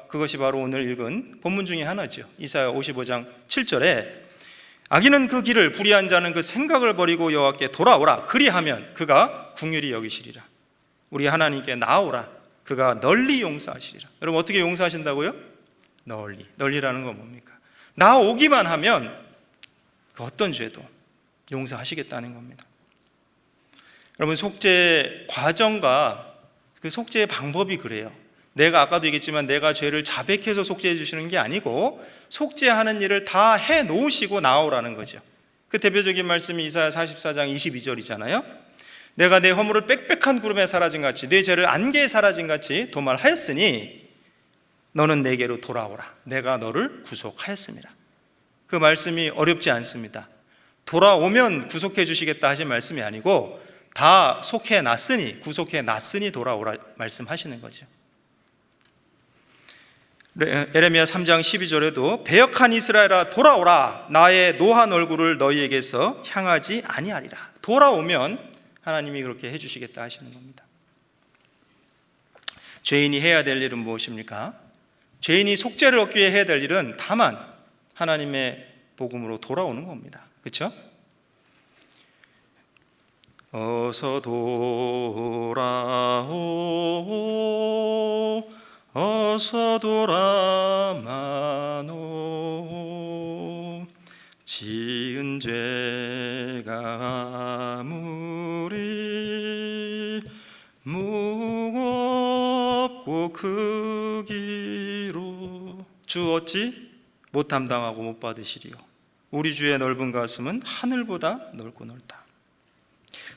그것이 바로 오늘 읽은 본문 중에 하나죠. 이사야 55장 7절에 악인은 그 길을 불의한 자는 그 생각을 버리고 여호와께 돌아오라. 그리하면 그가 긍휼히 여기시리라. 우리 하나님께 나오라. 그가 널리 용서하시리라. 여러분 어떻게 용서하신다고요? 널리. 널리라는 건 뭡니까? 나오기만 하면 그 어떤 죄도 용서하시겠다는 겁니다. 여러분 속죄 과정과 그 속죄의 방법이 그래요. 내가 아까도 얘기했지만 내가 죄를 자백해서 속죄해 주시는 게 아니고 속죄하는 일을 다 해놓으시고 나오라는 거죠. 그 대표적인 말씀이 이사야 44장 22절이잖아요. 내가 내 허물을 빽빽한 구름에 사라진 같이 내 죄를 안개에 사라진 같이 도말하였으니 너는 내게로 돌아오라. 내가 너를 구속하였습니다. 그 말씀이 어렵지 않습니다. 돌아오면 구속해 주시겠다 하신 말씀이 아니고 다 속해 놨으니 구속해 놨으니 돌아오라 말씀하시는 거죠. 에레미야 3장 12절에도 배역한 이스라엘아 돌아오라. 나의 노한 얼굴을 너희에게서 향하지 아니하리라. 돌아오면 하나님이 그렇게 해주시겠다 하시는 겁니다. 죄인이 해야 될 일은 무엇입니까? 죄인이 속죄를 얻기 위해 해야 될 일은 다만 하나님의 복음으로 돌아오는 겁니다. 그렇죠? 어서 돌아오 어서 돌아마노 지은 죄가 아무리 무겁고 크기로 주 어찌 못 담당하고 못 받으시리요. 우리 주의 넓은 가슴은 하늘보다 넓고 넓다.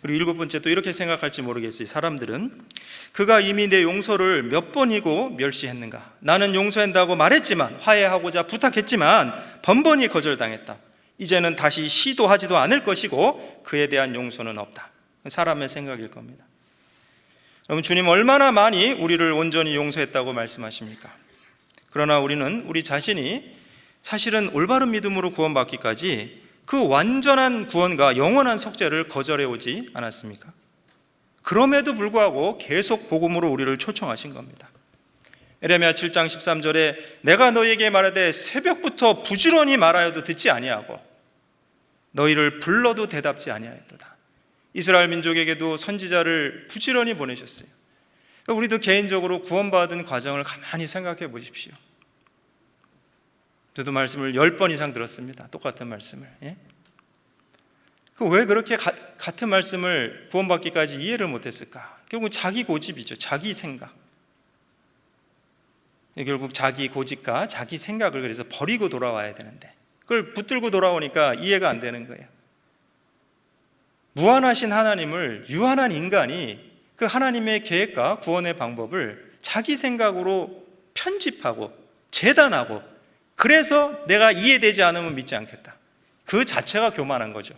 그리고 7번째 또 이렇게 생각할지 모르겠어요. 사람들은 그가 이미 내 용서를 몇 번이고 멸시했는가. 나는 용서한다고 말했지만, 화해하고자 부탁했지만 번번이 거절당했다. 이제는 다시 시도하지도 않을 것이고 그에 대한 용서는 없다. 사람의 생각일 겁니다. 여러분, 주님 얼마나 많이 우리를 온전히 용서했다고 말씀하십니까? 그러나 우리는 우리 자신이 사실은 올바른 믿음으로 구원받기까지 그 완전한 구원과 영원한 속죄를 거절해 오지 않았습니까? 그럼에도 불구하고 계속 복음으로 우리를 초청하신 겁니다. 에레미야 7장 13절에 내가 너희에게 말하되 새벽부터 부지런히 말하여도 듣지 아니하고 너희를 불러도 대답지 아니하였도다. 이스라엘 민족에게도 선지자를 부지런히 보내셨어요. 우리도 개인적으로 구원받은 과정을 가만히 생각해 보십시오. 저도 말씀을 10번 이상 들었습니다. 똑같은 말씀을. 왜 그렇게 같은 말씀을 구원받기까지 이해를 못했을까? 결국 자기 고집이죠. 자기 생각. 결국 자기 고집과 자기 생각을 그래서 버리고 돌아와야 되는데 그걸 붙들고 돌아오니까 이해가 안 되는 거예요. 무한하신 하나님을 유한한 인간이 그 하나님의 계획과 구원의 방법을 자기 생각으로 편집하고 재단하고, 그래서 내가 이해되지 않으면 믿지 않겠다. 그 자체가 교만한 거죠.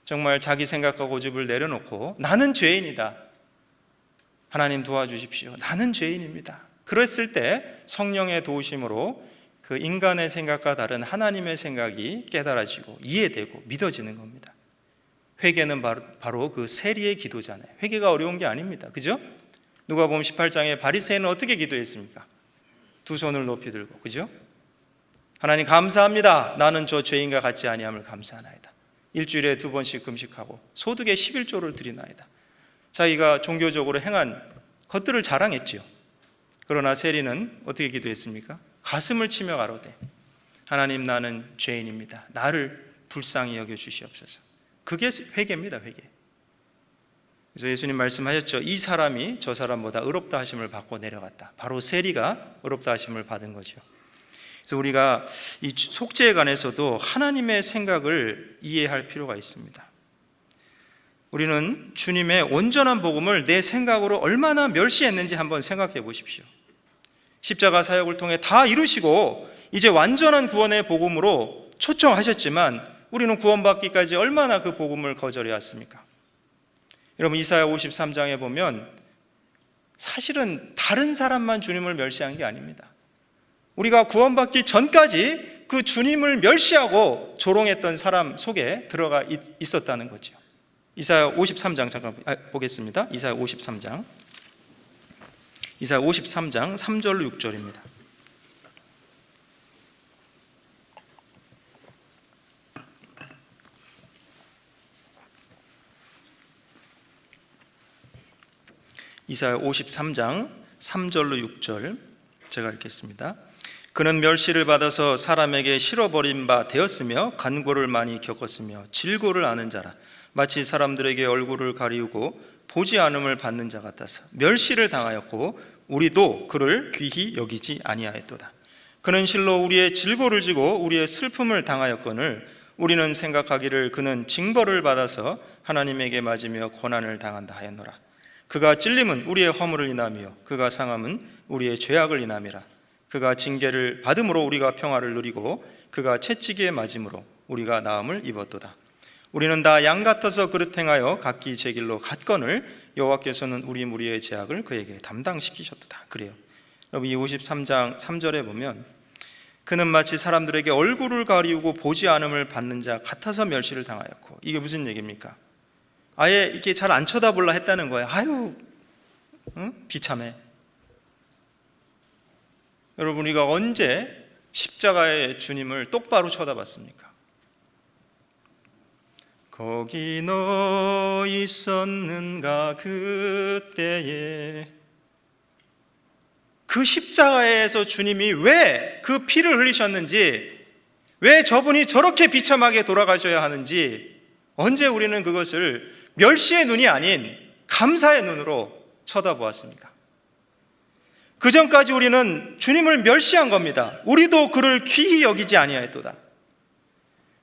정말 자기 생각과 고집을 내려놓고 나는 죄인이다, 하나님 도와주십시오, 나는 죄인입니다. 그랬을 때 성령의 도우심으로 그 인간의 생각과 다른 하나님의 생각이 깨달아지고 이해되고 믿어지는 겁니다. 회개는 바로 그 세리의 기도잖아요. 회개가 어려운 게 아닙니다. 그죠? 누가복음 18장에 바리새인은 어떻게 기도했습니까? 두 손을 높이 들고, 그죠? 하나님 감사합니다. 나는 저 죄인과 같지 아니함을 감사하나이다. 일주일에 2번씩 금식하고 소득의 11조를 드리나이다. 자기가 종교적으로 행한 것들을 자랑했지요. 그러나 세리는 어떻게 기도했습니까? 가슴을 치며 가로되 하나님 나는 죄인입니다. 나를 불쌍히 여겨 주시옵소서. 그게 회개입니다. 회개. 그래서 예수님 말씀하셨죠. 이 사람이 저 사람보다 의롭다 하심을 받고 내려갔다. 바로 세리가 의롭다 하심을 받은 거죠. 그래서 우리가 이 속죄에 관해서도 하나님의 생각을 이해할 필요가 있습니다. 우리는 주님의 온전한 복음을 내 생각으로 얼마나 멸시했는지 한번 생각해 보십시오. 십자가 사역을 통해 다 이루시고 이제 완전한 구원의 복음으로 초청하셨지만 우리는 구원받기까지 얼마나 그 복음을 거절해 왔습니까? 여러분, 이사야 53장에 보면 사실은 다른 사람만 주님을 멸시한 게 아닙니다. 우리가 구원받기 전까지 그 주님을 멸시하고 조롱했던 사람 속에 들어가 있었다는 거죠. 이사야 53장 잠깐 보겠습니다. 이사야 53장 3절로 6절입니다. 이사야 53장 3절로 6절 제가 읽겠습니다. 그는 멸시를 받아서 사람에게 실어버린 바 되었으며 간고를 많이 겪었으며 질고를 아는 자라. 마치 사람들에게 얼굴을 가리우고 보지 않음을 받는 자 같아서 멸시를 당하였고 우리도 그를 귀히 여기지 아니하였도다. 그는 실로 우리의 질고를 지고 우리의 슬픔을 당하였거늘 우리는 생각하기를 그는 징벌을 받아서 하나님에게 맞으며 고난을 당한다 하였노라. 그가 찔림은 우리의 허물을 인하며 그가 상함은 우리의 죄악을 인함이라. 그가 징계를 받음으로 우리가 평화를 누리고 그가 채찍에 맞음으로 우리가 나음을 입었도다. 우리는 다 양 같아서 그릇 행하여 각기 제 길로 갔거늘 여호와께서는 우리 무리의 죄악을 그에게 담당시키셨도다. 그래요. 여러분, 이 53장 3절에 보면 그는 마치 사람들에게 얼굴을 가리우고 보지 않음을 받는 자 같아서 멸시를 당하였고, 이게 무슨 얘기입니까? 아예 이렇게 잘 안 쳐다볼라 했다는 거예요. 아유, 비참해. 여러분, 우리가 언제 십자가의 주님을 똑바로 쳐다봤습니까? 거기 너 있었는가 그때에. 그 십자가에서 주님이 왜 그 피를 흘리셨는지, 왜 저분이 저렇게 비참하게 돌아가셔야 하는지 언제 우리는 그것을 멸시의 눈이 아닌 감사의 눈으로 쳐다보았습니까? 그 전까지 우리는 주님을 멸시한 겁니다. 우리도 그를 귀히 여기지 아니하였도다.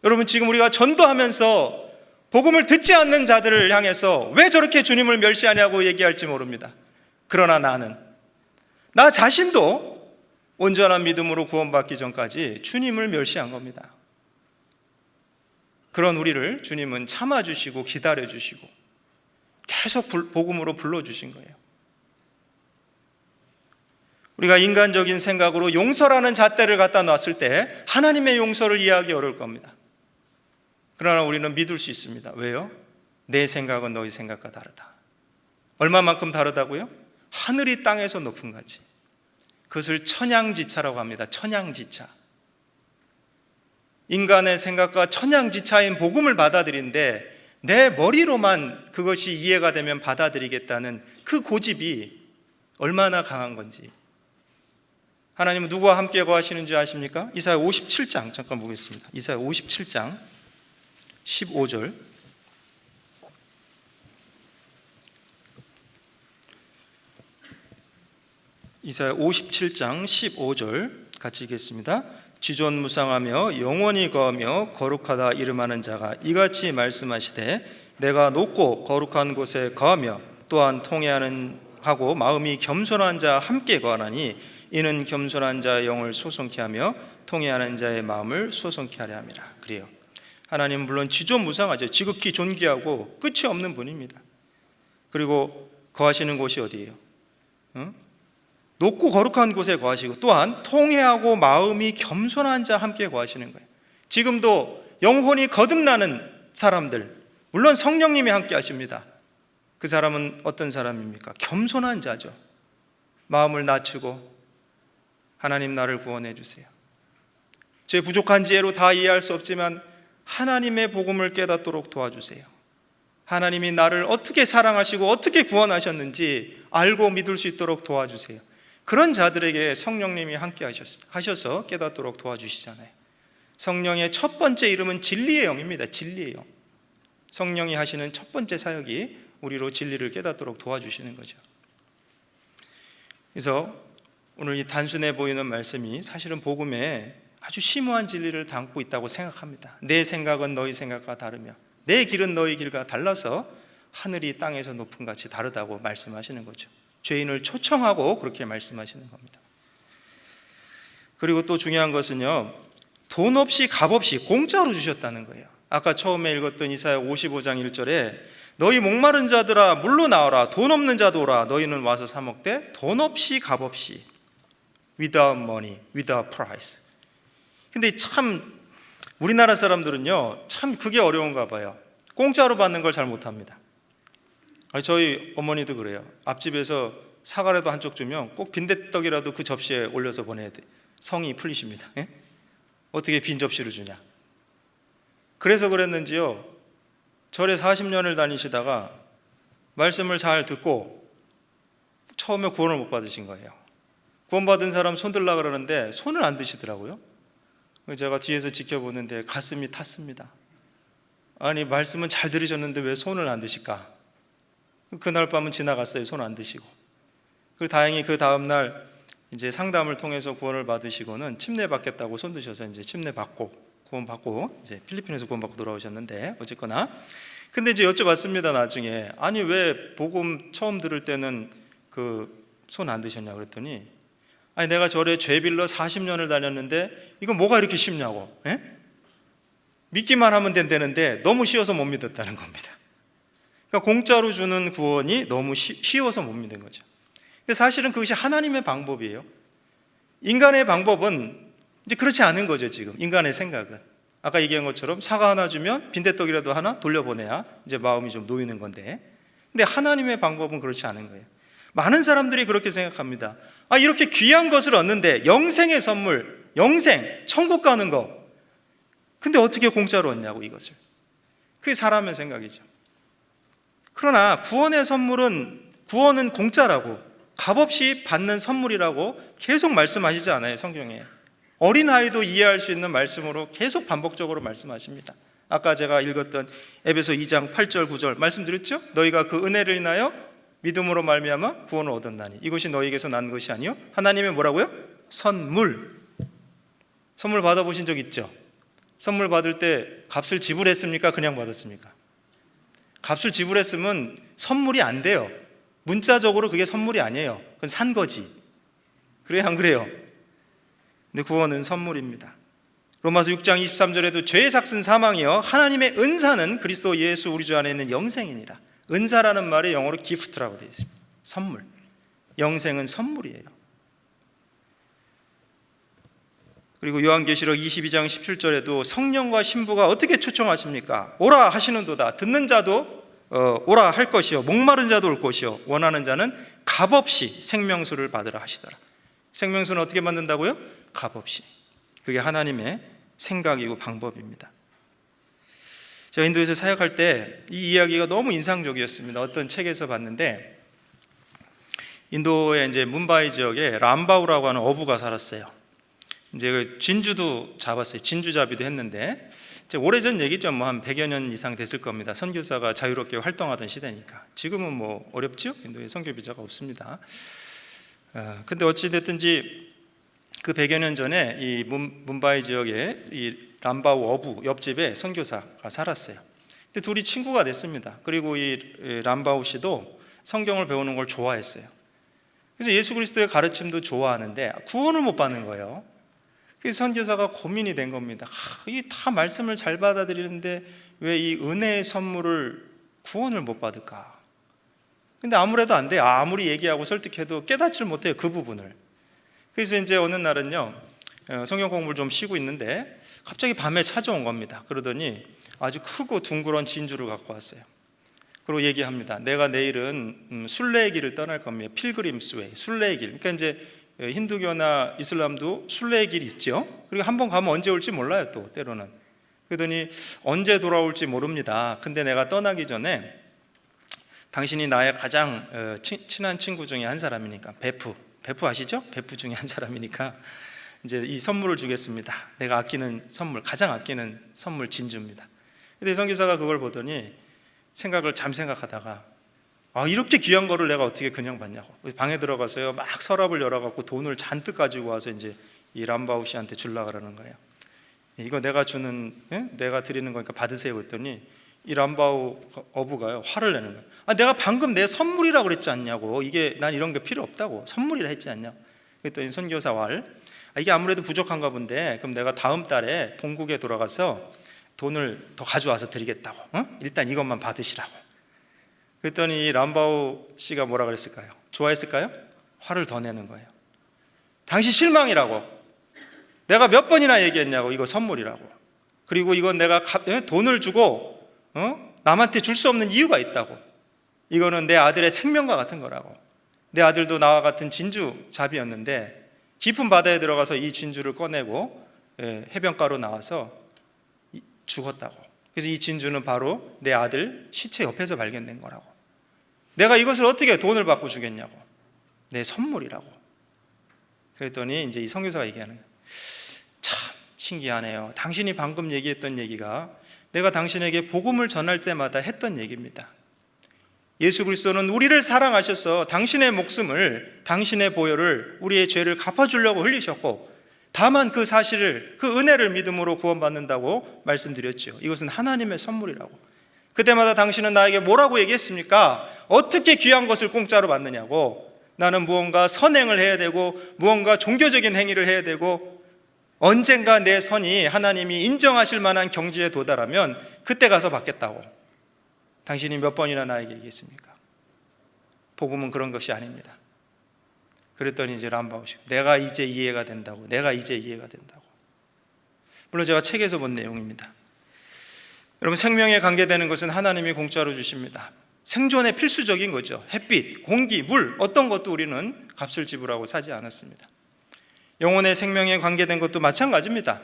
여러분, 지금 우리가 전도하면서 복음을 듣지 않는 자들을 향해서 왜 저렇게 주님을 멸시하냐고 얘기할지 모릅니다. 그러나 나 자신도 온전한 믿음으로 구원받기 전까지 주님을 멸시한 겁니다. 그런 우리를 주님은 참아주시고 기다려주시고 계속 복음으로 불러주신 거예요. 우리가 인간적인 생각으로 용서라는 잣대를 갖다 놨을 때 하나님의 용서를 이해하기 어려울 겁니다. 그러나 우리는 믿을 수 있습니다. 왜요? 내 생각은 너희 생각과 다르다. 얼마만큼 다르다고요? 하늘이 땅에서 높은 같이. 그것을 천양지차라고 합니다. 천양지차. 인간의 생각과 천양지차인 복음을 받아들인데 내 머리로만 그것이 이해가 되면 받아들이겠다는 그 고집이 얼마나 강한 건지. 하나님은 누구와 함께 거하시는지 아십니까? 이사야 57장 잠깐 보겠습니다. 이사야 57장 15절. 이사야 57장 15절 같이 읽겠습니다. 지존무상하며 영원히 거하며 거룩하다 이름하는 자가 이같이 말씀하시되 내가 높고 거룩한 곳에 거하며 또한 통회하는 하고 마음이 겸손한 자 함께 거하나니 이는 겸손한 자의 영을 소송케 하며 통회하는 자의 마음을 소송케 하려 함이라. 그래요. 하나님은 물론 지존무상하죠. 지극히 존귀하고 끝이 없는 분입니다. 그리고 거하시는 곳이 어디예요? 높고 거룩한 곳에 거하시고 또한 통회하고 마음이 겸손한 자 함께 거하시는 거예요. 지금도 영혼이 거듭나는 사람들, 물론 성령님이 함께 하십니다. 그 사람은 어떤 사람입니까? 겸손한 자죠. 마음을 낮추고 하나님 나를 구원해 주세요. 제 부족한 지혜로 다 이해할 수 없지만 하나님의 복음을 깨닫도록 도와주세요. 하나님이 나를 어떻게 사랑하시고 어떻게 구원하셨는지 알고 믿을 수 있도록 도와주세요. 그런 자들에게 성령님이 함께 하셔서 깨닫도록 도와주시잖아요. 성령의 첫 번째 이름은 진리의 영입니다. 진리의 영. 성령이 하시는 첫 번째 사역이 우리로 진리를 깨닫도록 도와주시는 거죠. 그래서 오늘 이 단순해 보이는 말씀이 사실은 복음에 아주 심오한 진리를 담고 있다고 생각합니다. 내 생각은 너희 생각과 다르며 내 길은 너희 길과 달라서 하늘이 땅에서 높은 같이 다르다고 말씀하시는 거죠. 죄인을 초청하고 그렇게 말씀하시는 겁니다. 그리고 또 중요한 것은요, 돈 없이 값 없이 공짜로 주셨다는 거예요. 아까 처음에 읽었던 이사야 55장 1절에 너희 목마른 자들아 물로 나오라 돈 없는 자도 오라 너희는 와서 사 먹되 돈 없이 값 없이 without money, without price. 근데 참 우리나라 사람들은요 참 그게 어려운가 봐요. 공짜로 받는 걸 잘 못합니다. 저희 어머니도 그래요. 앞집에서 사과라도 한쪽 주면 꼭 빈대떡이라도 그 접시에 올려서 보내야 돼. 성이 풀리십니다. 예? 어떻게 빈 접시를 주냐. 그래서 그랬는지요 절에 40년을 다니시다가 말씀을 잘 듣고 처음에 구원을 못 받으신 거예요. 구원받은 사람 손 들라 그러는데 손을 안 드시더라고요. 제가 뒤에서 지켜보는데 가슴이 탔습니다. 아니 말씀은 잘 들으셨는데 왜 손을 안 드실까? 그날 밤은 지나갔어요. 손 안 드시고. 그리고 다행히 그 다음날 이제 상담을 통해서 구원을 받으시고는 침례 받겠다고 손 드셔서 이제 침례 받고 구원 받고 이제 필리핀에서 구원 받고 돌아오셨는데 어쨌거나 근데 이제 여쭤봤습니다. 나중에 아니 왜 복음 처음 들을 때는 그 손 안 드셨냐 그랬더니 아니 내가 절에 죄빌러 40년을 다녔는데 이거 뭐가 이렇게 쉽냐고. 에? 믿기만 하면 된다는데 너무 쉬워서 못 믿었다는 겁니다. 그러니까 공짜로 주는 구원이 너무 쉬워서 못 믿는 거죠. 근데 사실은 그것이 하나님의 방법이에요. 인간의 방법은 이제 그렇지 않은 거죠. 지금 인간의 생각은 아까 얘기한 것처럼 사과 하나 주면 빈대떡이라도 하나 돌려보내야 이제 마음이 좀 놓이는 건데, 근데 하나님의 방법은 그렇지 않은 거예요. 많은 사람들이 그렇게 생각합니다. 이렇게 귀한 것을 얻는데 영생의 선물, 영생, 천국 가는 거, 근데 어떻게 공짜로 얻냐고 이것을. 그게 사람의 생각이죠. 그러나 구원의 선물은, 구원은 공짜라고 값없이 받는 선물이라고 계속 말씀하시지 않아요. 성경에 어린아이도 이해할 수 있는 말씀으로 계속 반복적으로 말씀하십니다. 아까 제가 읽었던 에베소 2장 8절 9절 말씀드렸죠. 너희가 그 은혜를 인하여 믿음으로 말미암아 구원을 얻었나니 이것이 너희에게서 난 것이 아니요 하나님의 뭐라고요? 선물. 선물 받아보신 적 있죠? 선물 받을 때 값을 지불했습니까? 그냥 받았습니까? 값을 지불했으면 선물이 안 돼요. 문자적으로 그게 선물이 아니에요. 그건 산 거지. 그래요, 안 그래요? 근데 구원은 선물입니다. 로마서 6장 23절에도 죄의 삭은 사망이요 하나님의 은사는 그리스도 예수 우리 주 안에 있는 영생이니라. 은사라는 말이 영어로 기프트라고 되어 있습니다. 선물. 영생은 선물이에요. 그리고 요한계시록 22장 17절에도 성령과 신부가 어떻게 초청하십니까? 오라 하시는도다. 듣는 자도 오라 할 것이요 목마른 자도 올 것이요 원하는 자는 값없이 생명수를 받으라 하시더라. 생명수는 어떻게 만든다고요? 값없이. 그게 하나님의 생각이고 방법입니다. 제가 인도에서 사역할 때 이 이야기가 너무 인상적이었습니다. 어떤 책에서 봤는데 인도의 이제 뭄바이 지역에 람바우라고 하는 어부가 살았어요. 이제 진주도 잡았어요. 진주잡이도 했는데 오래전 얘기죠. 뭐 한 100여 년 이상 됐을 겁니다. 선교사가 자유롭게 활동하던 시대니까. 지금은 뭐 어렵죠? 인도에 선교 비자가 없습니다. 근데 어찌 됐든지 그 100여 년 전에 이 뭄바이 지역에 이 람바우 어부 옆집에 선교사가 살았어요. 근데 둘이 친구가 됐습니다. 그리고 이 람바우 씨도 성경을 배우는 걸 좋아했어요. 그래서 예수 그리스도의 가르침도 좋아하는데 구원을 못 받는 거예요. 그래서 선교사가 고민이 된 겁니다. 이게 다 말씀을 잘 받아들이는데 왜 이 은혜의 선물을 구원을 못 받을까? 근데 아무래도 안 돼요. 아무리 얘기하고 설득해도 깨닫지를 못해요, 그 부분을. 그래서 이제 어느 날은요, 성경 공부를 좀 쉬고 있는데 갑자기 밤에 찾아온 겁니다. 그러더니 아주 크고 둥그런 진주를 갖고 왔어요. 그리고 얘기합니다. 내가 내일은 순례의 길을 떠날 겁니다. 필그림스 웨이, 순례의 길. 그러니까 이제 힌두교나 이슬람도 순례의 길이 있죠. 그리고 한번 가면 언제 올지 몰라요, 또 때로는. 그러더니 언제 돌아올지 모릅니다. 근데 내가 떠나기 전에 당신이 나의 가장 친한 친구 중에 한 사람이니까 베프 아시죠? 베프 중에 한 사람이니까 이제 이 선물을 주겠습니다. 내가 아끼는 선물, 가장 아끼는 선물 진주입니다. 근데 선교사가 그걸 보더니 생각을 생각하다가 이렇게 귀한 거를 내가 어떻게 그냥 받냐고 방에 들어가서요 막 서랍을 열어갖고 돈을 잔뜩 가지고 와서 이제 이 람바우 씨한테 주려고 그러는 거예요. 이거 내가 드리는 거니까 받으세요 그랬더니 이 람바우 어부가요 화를 내는 거예요. 내가 방금 내 선물이라고 그랬지 않냐고. 이게 난 이런 게 필요 없다고, 선물이라 했지 않냐. 그랬더니 선교사 이게 아무래도 부족한가 본데 그럼 내가 다음 달에 본국에 돌아가서 돈을 더 가져와서 드리겠다고. 일단 이것만 받으시라고. 그랬더니 람바우 씨가 뭐라 그랬을까요? 좋아했을까요? 화를 더 내는 거예요. 당신 실망이라고. 내가 몇 번이나 얘기했냐고. 이거 선물이라고. 그리고 이건 내가 돈을 주고 남한테 줄 수 없는 이유가 있다고. 이거는 내 아들의 생명과 같은 거라고. 내 아들도 나와 같은 진주잡이였는데 깊은 바다에 들어가서 이 진주를 꺼내고 해변가로 나와서 죽었다고. 그래서 이 진주는 바로 내 아들 시체 옆에서 발견된 거라고. 내가 이것을 어떻게 돈을 받고 주겠냐고. 내 선물이라고. 그랬더니 이제 이 선교사가 얘기하는 거예요. 참 신기하네요. 당신이 방금 얘기했던 얘기가 내가 당신에게 복음을 전할 때마다 했던 얘기입니다. 예수 그리스도는 우리를 사랑하셔서 당신의 목숨을, 당신의 보혈을, 우리의 죄를 갚아주려고 흘리셨고, 다만 그 사실을, 그 은혜를 믿음으로 구원받는다고 말씀드렸죠. 이것은 하나님의 선물이라고. 그때마다 당신은 나에게 뭐라고 얘기했습니까? 어떻게 귀한 것을 공짜로 받느냐고. 나는 무언가 선행을 해야 되고 무언가 종교적인 행위를 해야 되고 언젠가 내 선이 하나님이 인정하실 만한 경지에 도달하면 그때 가서 받겠다고. 당신이 몇 번이나 나에게 얘기했습니까? 복음은 그런 것이 아닙니다. 그랬더니 이제 람바우시 내가 이제 이해가 된다고. 물론 제가 책에서 본 내용입니다. 여러분, 생명에 관계되는 것은 하나님이 공짜로 주십니다. 생존에 필수적인 거죠. 햇빛, 공기, 물, 어떤 것도 우리는 값을 지불하고 사지 않았습니다. 영혼의 생명에 관계된 것도 마찬가지입니다.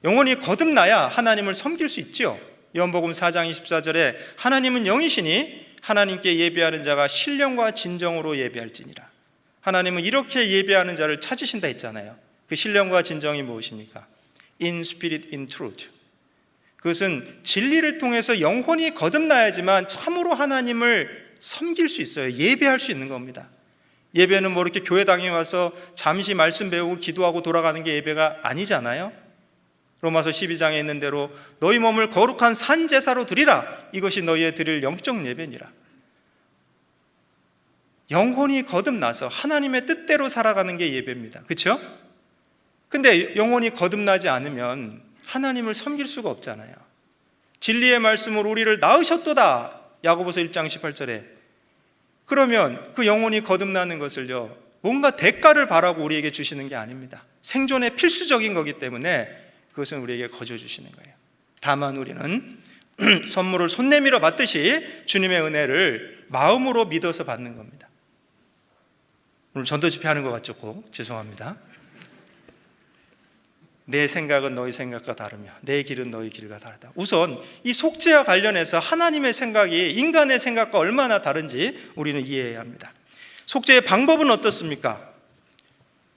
영혼이 거듭나야 하나님을 섬길 수 있죠. 요한복음 4장 24절에 하나님은 영이시니 하나님께 예배하는 자가 신령과 진정으로 예배할지니라. 하나님은 이렇게 예배하는 자를 찾으신다 했잖아요. 그 신령과 진정이 무엇입니까? In spirit, in truth. 그것은 진리를 통해서 영혼이 거듭나야지만 참으로 하나님을 섬길 수 있어요. 예배할 수 있는 겁니다. 예배는 뭐 이렇게 교회당에 와서 잠시 말씀 배우고 기도하고 돌아가는 게 예배가 아니잖아요. 로마서 12장에 있는 대로 너희 몸을 거룩한 산 제사로 드리라. 이것이 너희의 드릴 영적 예배니라. 영혼이 거듭나서 하나님의 뜻대로 살아가는 게 예배입니다. 그렇죠? 근데 영혼이 거듭나지 않으면 하나님을 섬길 수가 없잖아요. 진리의 말씀으로 우리를 낳으셨도다. 야고보서 1장 18절에. 그러면 그 영혼이 거듭나는 것을요, 뭔가 대가를 바라고 우리에게 주시는 게 아닙니다. 생존에 필수적인 거기 때문에 그것은 우리에게 거저 주시는 거예요. 다만 우리는 선물을 손 내밀어 받듯이 주님의 은혜를 마음으로 믿어서 받는 겁니다. 오늘 전도 집회하는 것 같죠? 죄송합니다. 내 생각은 너희 생각과 다르며 내 길은 너희 길과 다르다. 우선 이 속죄와 관련해서 하나님의 생각이 인간의 생각과 얼마나 다른지 우리는 이해해야 합니다. 속죄의 방법은 어떻습니까?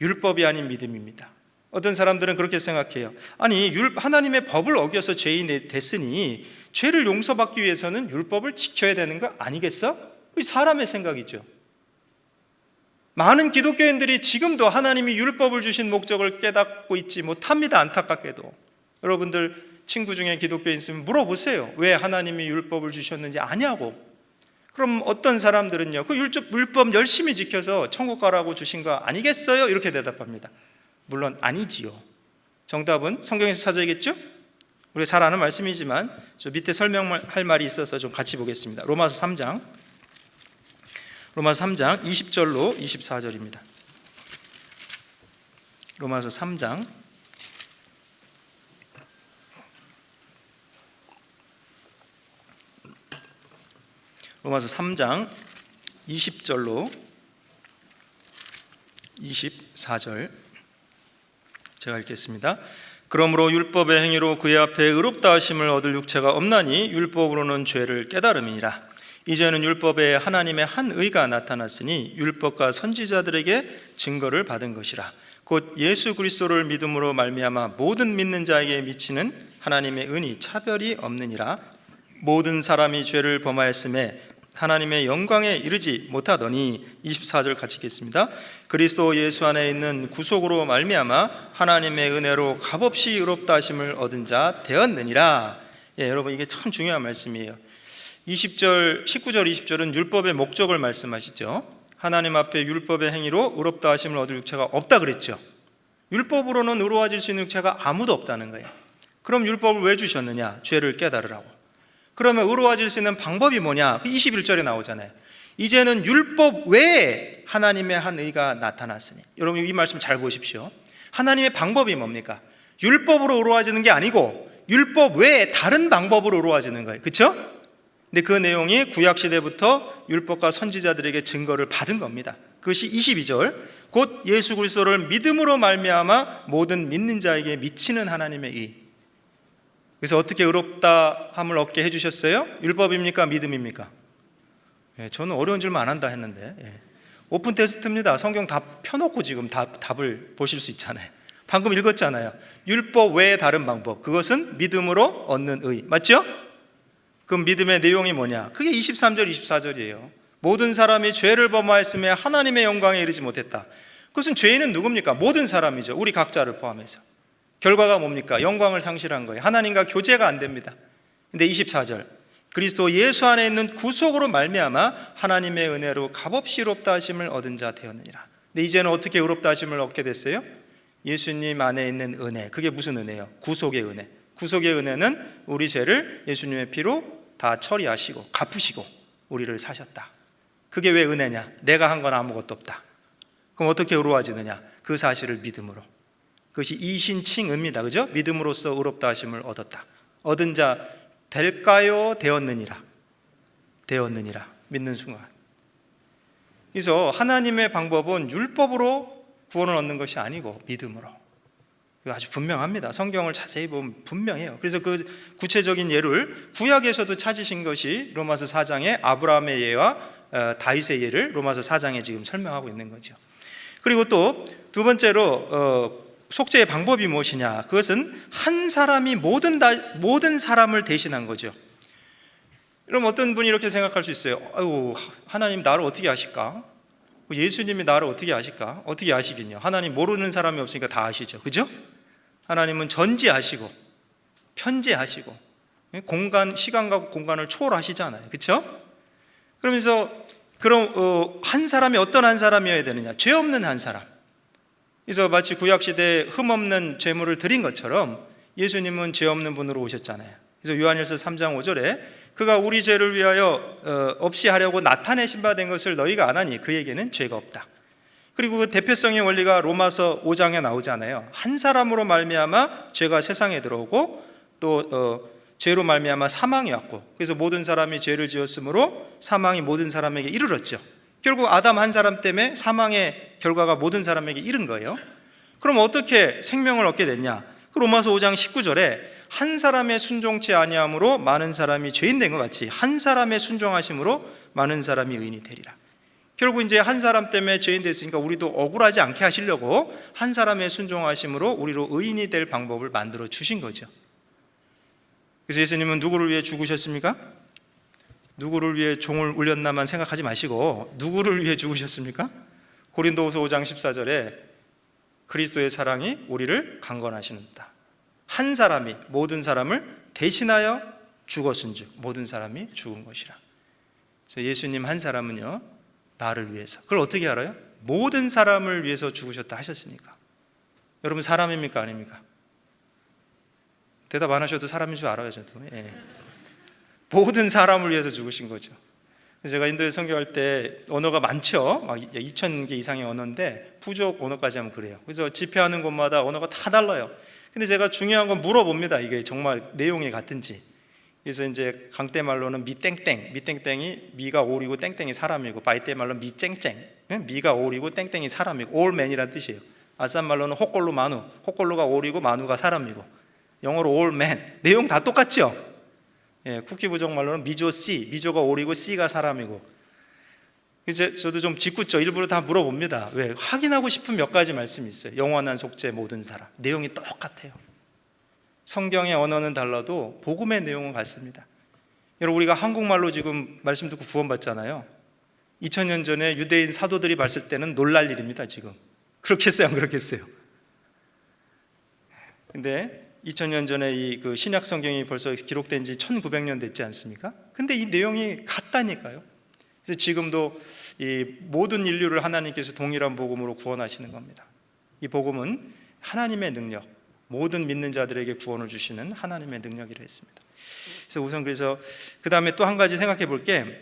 율법이 아닌 믿음입니다. 어떤 사람들은 그렇게 생각해요. 아니, 하나님의 법을 어겨서 죄인이 됐으니 죄를 용서받기 위해서는 율법을 지켜야 되는 거 아니겠어? 이 사람의 생각이죠. 많은 기독교인들이 지금도 하나님이 율법을 주신 목적을 깨닫고 있지 못합니다. 안타깝게도. 여러분들 친구 중에 기독교인 있으면 물어보세요. 왜 하나님이 율법을 주셨는지 아냐고. 그럼 어떤 사람들은요, 그 율법 열심히 지켜서 천국 가라고 주신 거 아니겠어요? 이렇게 대답합니다. 물론 아니지요. 정답은 성경에서 찾아야겠죠? 우리가 잘 아는 말씀이지만 저 밑에 설명할 말이 있어서 좀 같이 보겠습니다. 로마서 3장 20절로 24절입니다. 로마서 3장 20절로 24절 제가 읽겠습니다. 그러므로 율법의 행위로 그의 앞에 의롭다 하심을 얻을 육체가 없나니 율법으로는 죄를 깨달음이니라. 이제는 율법에 하나님의 한 의가 나타났으니 율법과 선지자들에게 증거를 받은 것이라. 곧 예수 그리스도를 믿음으로 말미암아 모든 믿는 자에게 미치는 하나님의 은이 차별이 없느니라. 모든 사람이 죄를 범하였음에 하나님의 영광에 이르지 못하더니 24절 같이 읽겠습니다. 그리스도 예수 안에 있는 구속으로 말미암아 하나님의 은혜로 값없이 의롭다 하심을 얻은 자 되었느니라. 여러분 이게 참 중요한 말씀이에요. 19절 20절은 율법의 목적을 말씀하시죠. 하나님 앞에 율법의 행위로 의롭다 하심을 얻을 육체가 없다 그랬죠. 율법으로는 의로워질 수 있는 육체가 아무도 없다는 거예요. 그럼 율법을 왜 주셨느냐? 죄를 깨달으라고. 그러면 의로워질 수 있는 방법이 뭐냐? 21절에 나오잖아요. 이제는 율법 외에 하나님의 한 의가 나타났으니. 여러분 이 말씀 잘 보십시오. 하나님의 방법이 뭡니까? 율법으로 의로워지는 게 아니고 율법 외에 다른 방법으로 의로워지는 거예요. 그렇죠? 근데 그 내용이 구약시대부터 율법과 선지자들에게 증거를 받은 겁니다. 그것이 22절 곧 예수 그리스도를 믿음으로 말미암아 모든 믿는 자에게 미치는 하나님의 의. 그래서 어떻게 의롭다함을 얻게 해주셨어요? 율법입니까? 믿음입니까? 저는 어려운 질문 안 한다 했는데 오픈 테스트입니다. 성경 다 펴놓고 지금 답을 보실 수 있잖아요. 방금 읽었잖아요. 율법 외에 다른 방법, 그것은 믿음으로 얻는 의. 맞죠? 그럼 믿음의 내용이 뭐냐? 그게 23절 24절이에요. 모든 사람이 죄를 범하였음에 하나님의 영광에 이르지 못했다. 그것은 죄인은 누굽니까? 모든 사람이죠. 우리 각자를 포함해서. 결과가 뭡니까? 영광을 상실한 거예요. 하나님과 교제가 안 됩니다. 근데 24절 그리스도 예수 안에 있는 구속으로 말미암아 하나님의 은혜로 값없이 의롭다 하심을 얻은 자 되었느니라. 근데 이제는 어떻게 의롭다 하심을 얻게 됐어요? 예수님 안에 있는 은혜. 그게 무슨 은혜예요? 구속의 은혜. 구속의 은혜는 우리 죄를 예수님의 피로 다 처리하시고 갚으시고 우리를 사셨다. 그게 왜 은혜냐? 내가 한 건 아무것도 없다. 그럼 어떻게 의로워지느냐? 그 사실을 믿음으로. 그것이 이신칭의입니다. 그죠? 믿음으로써 의롭다 하심을 얻었다. 얻은 자 될까요? 되었느니라. 되었느니라. 믿는 순간. 그래서 하나님의 방법은 율법으로 구원을 얻는 것이 아니고 믿음으로. 아주 분명합니다. 성경을 자세히 보면 분명해요. 그래서 그 구체적인 예를 구약에서도 찾으신 것이 로마서 4장의 아브라함의 예와 다윗의 예를 로마서 4장에 지금 설명하고 있는 거죠. 그리고 또 두 번째로 속죄의 방법이 무엇이냐? 그것은 한 사람이 모든 사람을 대신한 거죠. 그럼 어떤 분이 이렇게 생각할 수 있어요. 아유, 하나님 나를 어떻게 아실까? 예수님이 나를 어떻게 아실까? 어떻게 아시겠냐? 하나님 모르는 사람이 없으니까 다 아시죠. 그죠? 하나님은 전지하시고 편재하시고 시간과 공간을 초월하시잖아요. 그렇죠? 그러면서 그럼 한 사람이 어떤 한 사람이어야 되느냐? 죄 없는 한 사람. 그래서 마치 구약시대에 흠없는 제물을 드린 것처럼 예수님은 죄 없는 분으로 오셨잖아요. 그래서 요한일서 3장 5절에 그가 우리 죄를 위하여 없이 하려고 나타내신 바 된 것을 너희가 안 하니 그에게는 죄가 없다. 그리고 그 대표성의 원리가 로마서 5장에 나오잖아요. 한 사람으로 말미암아 죄가 세상에 들어오고 또 죄로 말미암아 사망이 왔고, 그래서 모든 사람이 죄를 지었으므로 사망이 모든 사람에게 이르렀죠. 결국 아담 한 사람 때문에 사망의 결과가 모든 사람에게 이른 거예요. 그럼 어떻게 생명을 얻게 됐냐? 그 로마서 5장 19절에 한 사람의 순종치 아니함으로 많은 사람이 죄인 된 것 같이 한 사람의 순종하심으로 많은 사람이 의인이 되리라. 결국 이제 한 사람 때문에 죄인 됐으니까 우리도 억울하지 않게 하시려고 한 사람의 순종하심으로 우리로 의인이 될 방법을 만들어 주신 거죠. 그래서 예수님은 누구를 위해 죽으셨습니까? 누구를 위해 종을 울렸나만 생각하지 마시고 누구를 위해 죽으셨습니까? 고린도후서 5장 14절에 그리스도의 사랑이 우리를 강건하시는다. 한 사람이 모든 사람을 대신하여 죽었은즉 모든 사람이 죽은 것이라. 그래서 예수님 한 사람은요, 나를 위해서. 그걸 어떻게 알아요? 모든 사람을 위해서 죽으셨다 하셨으니까. 여러분 사람입니까 아닙니까? 대답 안 하셔도 사람인 줄 알아요. 저도. 예. 모든 사람을 위해서 죽으신 거죠. 제가 인도에 선교할 때 언어가 많죠. 막 2,000개 이상의 언어인데 부족 언어까지 하면 그래요. 그래서 집회하는 곳마다 언어가 다 달라요. 근데 제가 중요한 건 물어봅니다. 이게 정말 내용이 같은지. 그래서 이제 강대 말로는 미땡땡이 미가 오리고 땡땡이 사람이고, 바이떼 말로는 미쨍쨍, 미가 오리고 땡땡이 사람이고, 올맨이라는 뜻이에요. 아산 말로는 호꼴루 마누, 호꼴루가 오리고 마누가 사람이고, 영어로 올맨. 내용 다 똑같죠? 예, 쿠키 부족 말로는 미조 씨, 미조가 오리고 씨가 사람이고. 이제 저도 좀 짓궂죠. 일부러 다 물어봅니다. 왜? 확인하고 싶은 몇 가지 말씀이 있어요. 영원한 속죄 모든 사람. 내용이 똑같아요. 성경의 언어는 달라도 복음의 내용은 같습니다. 여러분, 우리가 한국말로 지금 말씀 듣고 구원받잖아요. 2000년 전에 유대인 사도들이 봤을 때는 놀랄 일입니다. 지금 그렇겠어요, 안 그렇겠어요? 근데 2000년 전에 이 그 신약 성경이 벌써 기록된 지 1900년 됐지 않습니까? 근데 이 내용이 같다니까요. 그래서 지금도 이 모든 인류를 하나님께서 동일한 복음으로 구원하시는 겁니다. 이 복음은 하나님의 능력, 모든 믿는 자들에게 구원을 주시는 하나님의 능력이라 했습니다. 그래서 우선 그 다음에 또 한 가지 생각해 볼 게,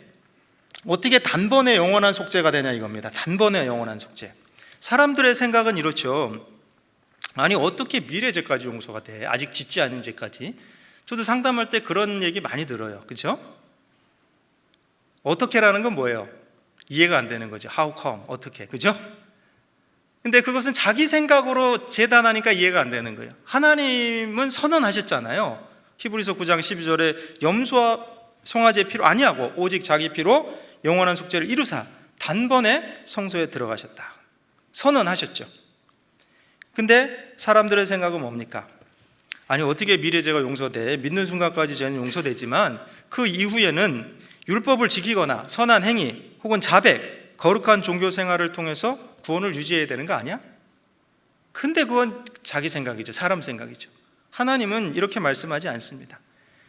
어떻게 단번에 영원한 속죄가 되냐 이겁니다. 단번에 영원한 속죄. 사람들의 생각은 이렇죠. 아니 어떻게 미래 죄까지 용서가 돼? 아직 짓지 않은 죄까지. 저도 상담할 때 그런 얘기 많이 들어요. 그렇죠? 어떻게라는 건 뭐예요? 이해가 안 되는 거죠. How come? 어떻게? 그죠? 근데 그것은 자기 생각으로 재단하니까 이해가 안 되는 거예요. 하나님은 선언하셨잖아요. 히브리서 9장 12절에 염소와 송아지의 피로 아니하고 오직 자기 피로 영원한 속죄를 이루사 단번에 성소에 들어가셨다. 선언하셨죠. 근데 사람들의 생각은 뭡니까? 아니 어떻게 미래죄가 용서돼? 믿는 순간까지 죄는 용서되지만 그 이후에는 율법을 지키거나 선한 행위 혹은 자백, 거룩한 종교 생활을 통해서 구원을 유지해야 되는 거 아니야? 근데 그건 자기 생각이죠. 사람 생각이죠. 하나님은 이렇게 말씀하지 않습니다.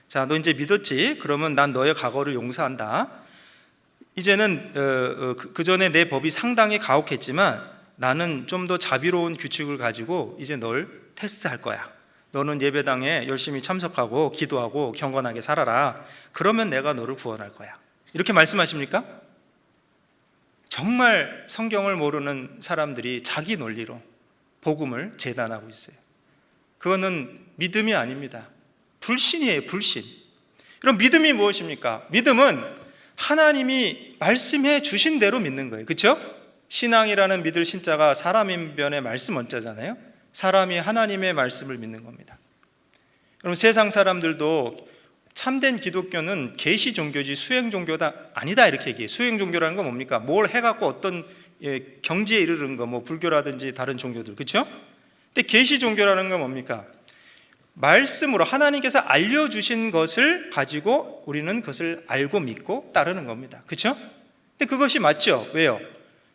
자, 너 이제 믿었지? 그러면 난 너의 과거를 용서한다. 이제는 그 전에 내 법이 상당히 가혹했지만 나는 좀 더 자비로운 규칙을 가지고 이제 널 테스트할 거야. 너는 예배당에 열심히 참석하고 기도하고 경건하게 살아라. 그러면 내가 너를 구원할 거야. 이렇게 말씀하십니까? 정말 성경을 모르는 사람들이 자기 논리로 복음을 재단하고 있어요. 그거는 믿음이 아닙니다. 불신이에요, 불신. 그럼 믿음이 무엇입니까? 믿음은 하나님이 말씀해 주신 대로 믿는 거예요. 그렇죠? 신앙이라는 믿을 신자가 사람인 변의 말씀 원자잖아요. 사람이 하나님의 말씀을 믿는 겁니다. 그럼 세상 사람들도 참된 기독교는 계시 종교지 수행 종교다 아니다 이렇게 얘기해요. 수행 종교라는 건 뭡니까? 뭘 해갖고 어떤 경지에 이르는 거, 뭐 불교라든지 다른 종교들, 그렇죠? 근데 계시 종교라는 건 뭡니까? 말씀으로 하나님께서 알려주신 것을 가지고 우리는 그것을 알고 믿고 따르는 겁니다. 그렇죠? 근데 그것이 맞죠? 왜요?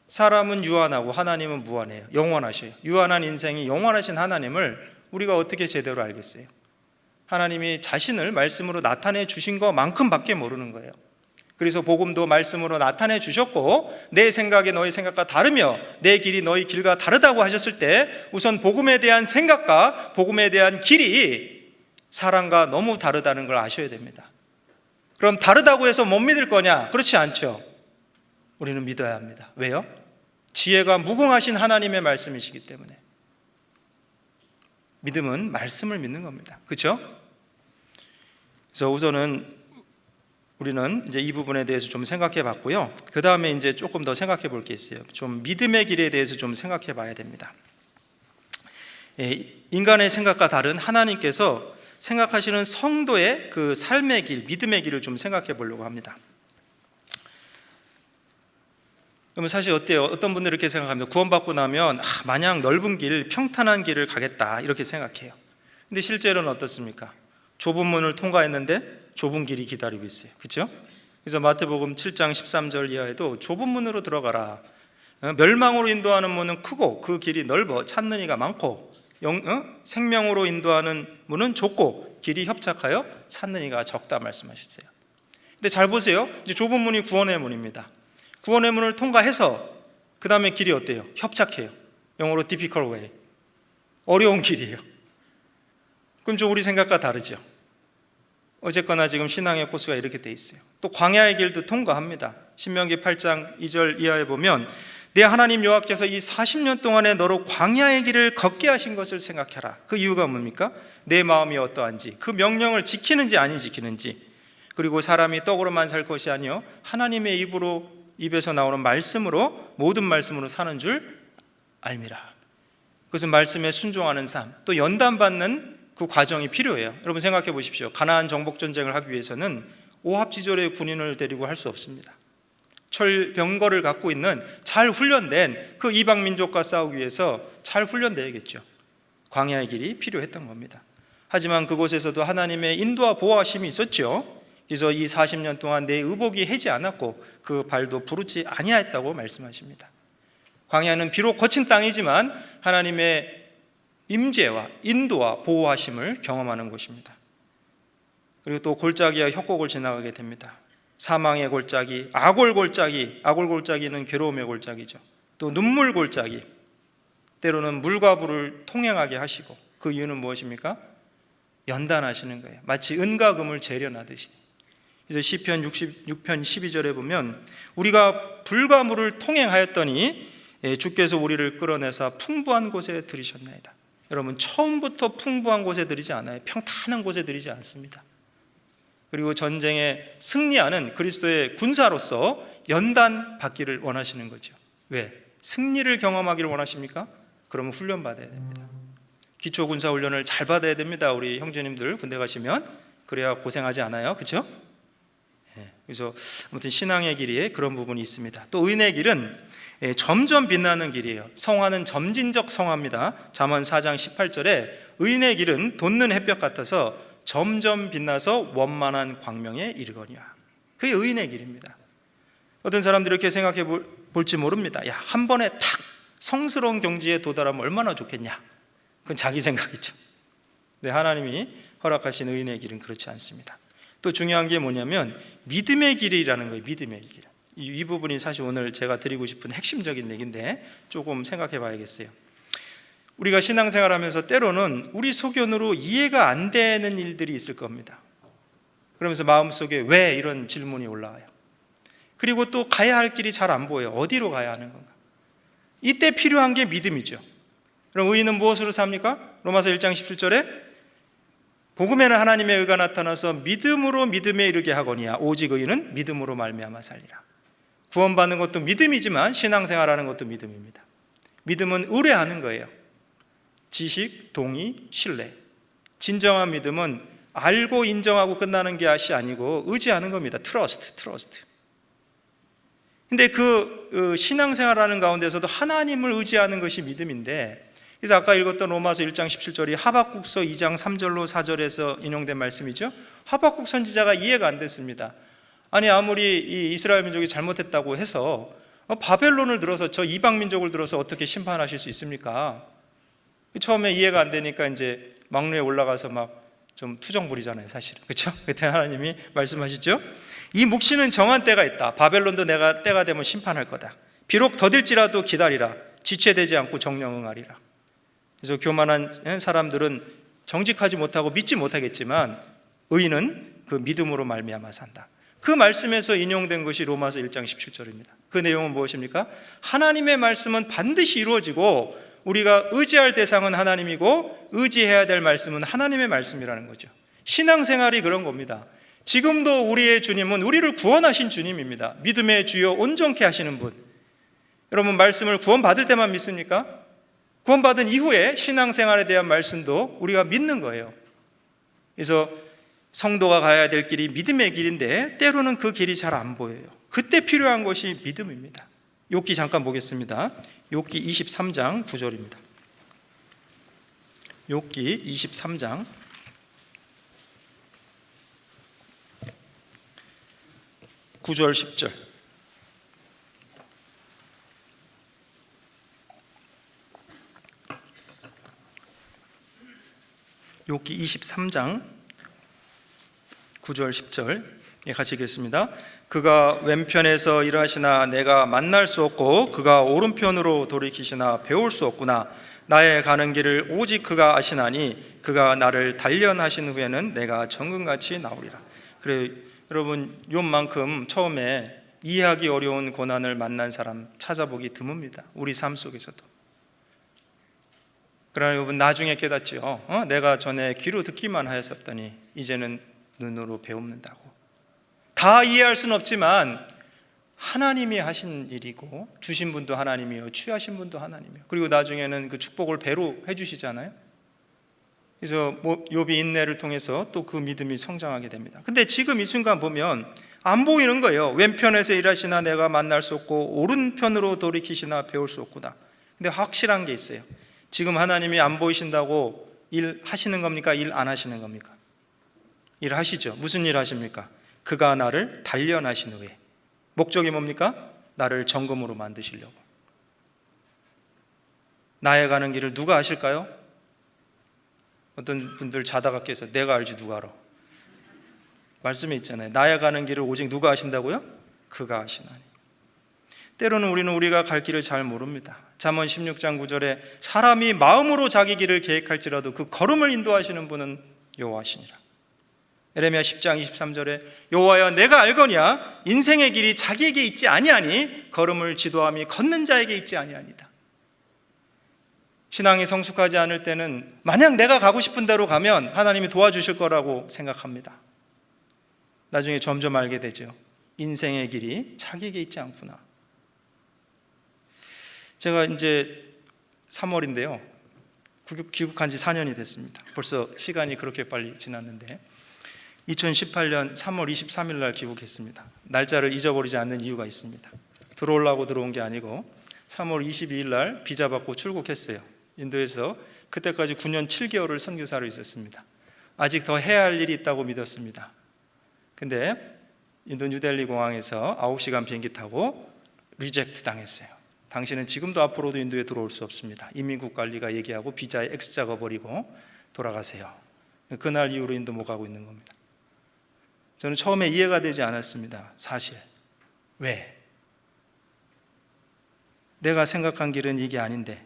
사람은 유한하고 하나님은 무한해요. 영원하셔요. 유한한 인생이 영원하신 하나님을 우리가 어떻게 제대로 알겠어요? 하나님이 자신을 말씀으로 나타내 주신 것만큼밖에 모르는 거예요. 그래서 복음도 말씀으로 나타내 주셨고 내 생각이 너희 생각과 다르며 내 길이 너희 길과 다르다고 하셨을 때 우선 복음에 대한 생각과 복음에 대한 길이 사람과 너무 다르다는 걸 아셔야 됩니다. 그럼 다르다고 해서 못 믿을 거냐? 그렇지 않죠. 우리는 믿어야 합니다. 왜요? 지혜가 무궁하신 하나님의 말씀이시기 때문에. 믿음은 말씀을 믿는 겁니다. 그렇죠? 그래서 우선은 우리는 이제 이 부분에 대해서 좀 생각해 봤고요. 그 다음에 이제 조금 더 생각해 볼 게 있어요. 좀 믿음의 길에 대해서 좀 생각해 봐야 됩니다. 인간의 생각과 다른 하나님께서 생각하시는 성도의 그 삶의 길, 믿음의 길을 좀 생각해 보려고 합니다. 그러면 사실 어때요? 어떤 분들은 이렇게 생각합니다. 구원받고 나면 마냥 넓은 길, 평탄한 길을 가겠다 이렇게 생각해요. 근데 실제로는 어떻습니까? 좁은 문을 통과했는데 좁은 길이 기다리고 있어요. 그렇죠? 그래서 마태복음 7장 13절 이하에도 좁은 문으로 들어가라. 멸망으로 인도하는 문은 크고 그 길이 넓어 찾는 이가 많고 생명으로 인도하는 문은 좁고 길이 협착하여 찾는 이가 적다 말씀하셨어요. 근데 잘 보세요. 이제 좁은 문이 구원의 문입니다. 구원의 문을 통과해서 그 다음에 길이 어때요? 협착해요. 영어로 difficult way. 어려운 길이에요. 그럼 좀 우리 생각과 다르죠. 어쨌거나 지금 신앙의 코스가 이렇게 돼 있어요. 또 광야의 길도 통과합니다. 신명기 8장 2절 이하에 보면 내 하나님 여호와께서 이 40년 동안에 너로 광야의 길을 걷게 하신 것을 생각해라. 그 이유가 뭡니까? 내 마음이 어떠한지, 그 명령을 지키는지 아니 지키는지, 그리고 사람이 떡으로만 살 것이 아니요 하나님의 입에서 나오는 말씀으로, 모든 말씀으로 사는 줄 알미라. 그것은 말씀에 순종하는 삶, 또 연단받는 그 과정이 필요해요. 여러분 생각해 보십시오. 가나안 정복 전쟁을 하기 위해서는 오합지졸의 군인을 데리고 할 수 없습니다. 철병거를 갖고 있는 잘 훈련된 그 이방 민족과 싸우기 위해서 잘 훈련되어야겠죠. 광야의 길이 필요했던 겁니다. 하지만 그곳에서도 하나님의 인도와 보호하심이 있었죠. 그래서 이 40년 동안 내 의복이 해지 않았고 그 발도 부르지 아니하였다고 말씀하십니다. 광야는 비록 거친 땅이지만 하나님의 임재와 인도와 보호하심을 경험하는 곳입니다. 그리고 또 골짜기와 협곡을 지나가게 됩니다. 사망의 골짜기, 아골 골짜기는 괴로움의 골짜기죠. 또 눈물 골짜기, 때로는 물과 불을 통행하게 하시고, 그 이유는 무엇입니까? 연단하시는 거예요. 마치 은과 금을 재련하듯이. 그래서 시편 66편 12절에 보면 우리가 불과 물을 통행하였더니 주께서 우리를 끌어내사 풍부한 곳에 들이셨나이다. 여러분 처음부터 풍부한 곳에 들이지 않아요. 평탄한 곳에 들이지 않습니다. 그리고 전쟁에 승리하는 그리스도의 군사로서 연단받기를 원하시는 거죠. 왜? 승리를 경험하기를 원하십니까? 그러면 훈련받아야 됩니다. 기초군사훈련을 잘 받아야 됩니다. 우리 형제님들 군대 가시면. 그래야 고생하지 않아요. 그렇죠? 그래서 아무튼 신앙의 길에 그런 부분이 있습니다. 또 은혜의 길은 점점 빛나는 길이에요. 성화는 점진적 성화입니다. 잠언 4장 18절에 의인의 길은 돋는 햇볕 같아서 점점 빛나서 원만한 광명에 이르거니와. 그게 의인의 길입니다. 어떤 사람들이 이렇게 생각해 볼지 모릅니다. 야, 한 번에 탁 성스러운 경지에 도달하면 얼마나 좋겠냐. 그건 자기 생각이죠. 근데 하나님이 허락하신 의인의 길은 그렇지 않습니다. 또 중요한 게 뭐냐면 믿음의 길이라는 거예요. 믿음의 길. 이 부분이 사실 오늘 제가 드리고 싶은 핵심적인 얘기인데 조금 생각해 봐야겠어요. 우리가 신앙생활하면서 때로는 우리 소견으로 이해가 안 되는 일들이 있을 겁니다. 그러면서 마음속에 왜 이런 질문이 올라와요. 그리고 또 가야 할 길이 잘 안 보여요. 어디로 가야 하는 건가. 이때 필요한 게 믿음이죠. 그럼 의인은 무엇으로 삽니까? 로마서 1장 17절에 복음에는 하나님의 의가 나타나서 믿음으로 믿음에 이르게 하거니와 오직 의인은 믿음으로 말미암아 살리라. 구원받는 것도 믿음이지만 신앙생활하는 것도 믿음입니다. 믿음은 의뢰하는 거예요. 지식, 동의, 신뢰. 진정한 믿음은 알고 인정하고 끝나는 것이 아니고 의지하는 겁니다. 트러스트. 근데 그 신앙생활하는 가운데서도 하나님을 의지하는 것이 믿음인데, 그래서 아까 읽었던 로마서 1장 17절이 하박국서 2장 3절로 4절에서 인용된 말씀이죠. 하박국 선지자가 이해가 안 됐습니다. 아니 아무리 이 이스라엘 민족이 잘못했다고 해서 바벨론을 들어서 저 이방 민족을 들어서 어떻게 심판하실 수 있습니까? 처음에 이해가 안 되니까 이제 막루에 올라가서 막 좀 투정 부리잖아요, 사실은. 그렇죠? 그때 하나님이 말씀하시죠. 이 묵시는 정한 때가 있다. 바벨론도 내가 때가 되면 심판할 거다. 비록 더딜지라도 기다리라. 지체되지 않고 정령 응하리라. 그래서 교만한 사람들은 정직하지 못하고 믿지 못하겠지만 의인은 그 믿음으로 말미암아 산다. 그 말씀에서 인용된 것이 로마서 1장 17절입니다. 그 내용은 무엇입니까? 하나님의 말씀은 반드시 이루어지고 우리가 의지할 대상은 하나님이고 의지해야 될 말씀은 하나님의 말씀이라는 거죠. 신앙생활이 그런 겁니다. 지금도 우리의 주님은 우리를 구원하신 주님입니다. 믿음의 주여 온전케 하시는 분. 여러분, 말씀을 구원받을 때만 믿습니까? 구원받은 이후에 신앙생활에 대한 말씀도 우리가 믿는 거예요. 그래서 성도가 가야 될 길이 믿음의 길인데 때로는 그 길이 잘 안 보여요. 그때 필요한 것이 믿음입니다. 욥기 잠깐 보겠습니다. 욥기 23장 9절입니다. 욥기 23장 9절 10절. 욥기 23장 9절 10절 같이 읽겠습니다. 그가 왼편에서 일하시나 내가 만날 수 없고 그가 오른편으로 돌이키시나 배울 수 없구나. 나의 가는 길을 오직 그가 아시나니 그가 나를 단련하신 후에는 내가 정금같이 나오리라. 그래, 여러분, 욥만큼 처음에 이해하기 어려운 고난을 만난 사람 찾아보기 드뭅니다. 우리 삶 속에서도. 그러나 여러분, 나중에 깨닫지요. 내가 전에 귀로 듣기만 하였었더니 이제는 눈으로 배웁는다고. 다 이해할 수는 없지만 하나님이 하신 일이고 주신 분도 하나님이요 취하신 분도 하나님이요. 그리고 나중에는 그 축복을 배로 해주시잖아요. 그래서 욥이 인내를 통해서 또 그 믿음이 성장하게 됩니다. 근데 지금 이 순간 보면 안 보이는 거예요. 왼편에서 일하시나 내가 만날 수 없고 오른편으로 돌이키시나 배울 수 없구나. 근데 확실한 게 있어요. 지금 하나님이 안 보이신다고 일 하시는 겁니까? 일 안 하시는 겁니까? 일 하시죠. 무슨 일 하십니까? 그가 나를 단련하신 후에. 목적이 뭡니까? 나를 정금으로 만드시려고. 나의 가는 길을 누가 아실까요? 어떤 분들 자다가 깨서 내가 알지 누가 알아? 말씀에 있잖아요. 나의 가는 길을 오직 누가 아신다고요? 그가 아시나니. 때로는 우리는 우리가 갈 길을 잘 모릅니다. 잠언 16장 9절에 사람이 마음으로 자기 길을 계획할지라도 그 걸음을 인도하시는 분은 여호와시니라. 에레미야 10장 23절에 여호와여 내가 알거니와 인생의 길이 자기에게 있지 아니하니 걸음을 지도함이 걷는 자에게 있지 아니하니다. 신앙이 성숙하지 않을 때는 만약 내가 가고 싶은 대로 가면 하나님이 도와주실 거라고 생각합니다. 나중에 점점 알게 되죠. 인생의 길이 자기에게 있지 않구나. 제가 이제 3월인데요 귀국한 지 4년이 됐습니다. 벌써 시간이 그렇게 빨리 지났는데 2018년 3월 23일 날 귀국했습니다. 날짜를 잊어버리지 않는 이유가 있습니다. 들어오려고 들어온 게 아니고 3월 22일 날 비자 받고 출국했어요. 인도에서 그때까지 9년 7개월을 선교사로 있었습니다. 아직 더 해야 할 일이 있다고 믿었습니다. 근데 인도 뉴델리 공항에서 9시간 비행기 타고 리젝트 당했어요. 당신은 지금도 앞으로도 인도에 들어올 수 없습니다. 이민국 관리가 얘기하고 비자에 X자가 버리고 돌아가세요. 그날 이후로 인도 못 가고 있는 겁니다. 저는 처음에 이해가 되지 않았습니다. 사실. 왜? 내가 생각한 길은 이게 아닌데.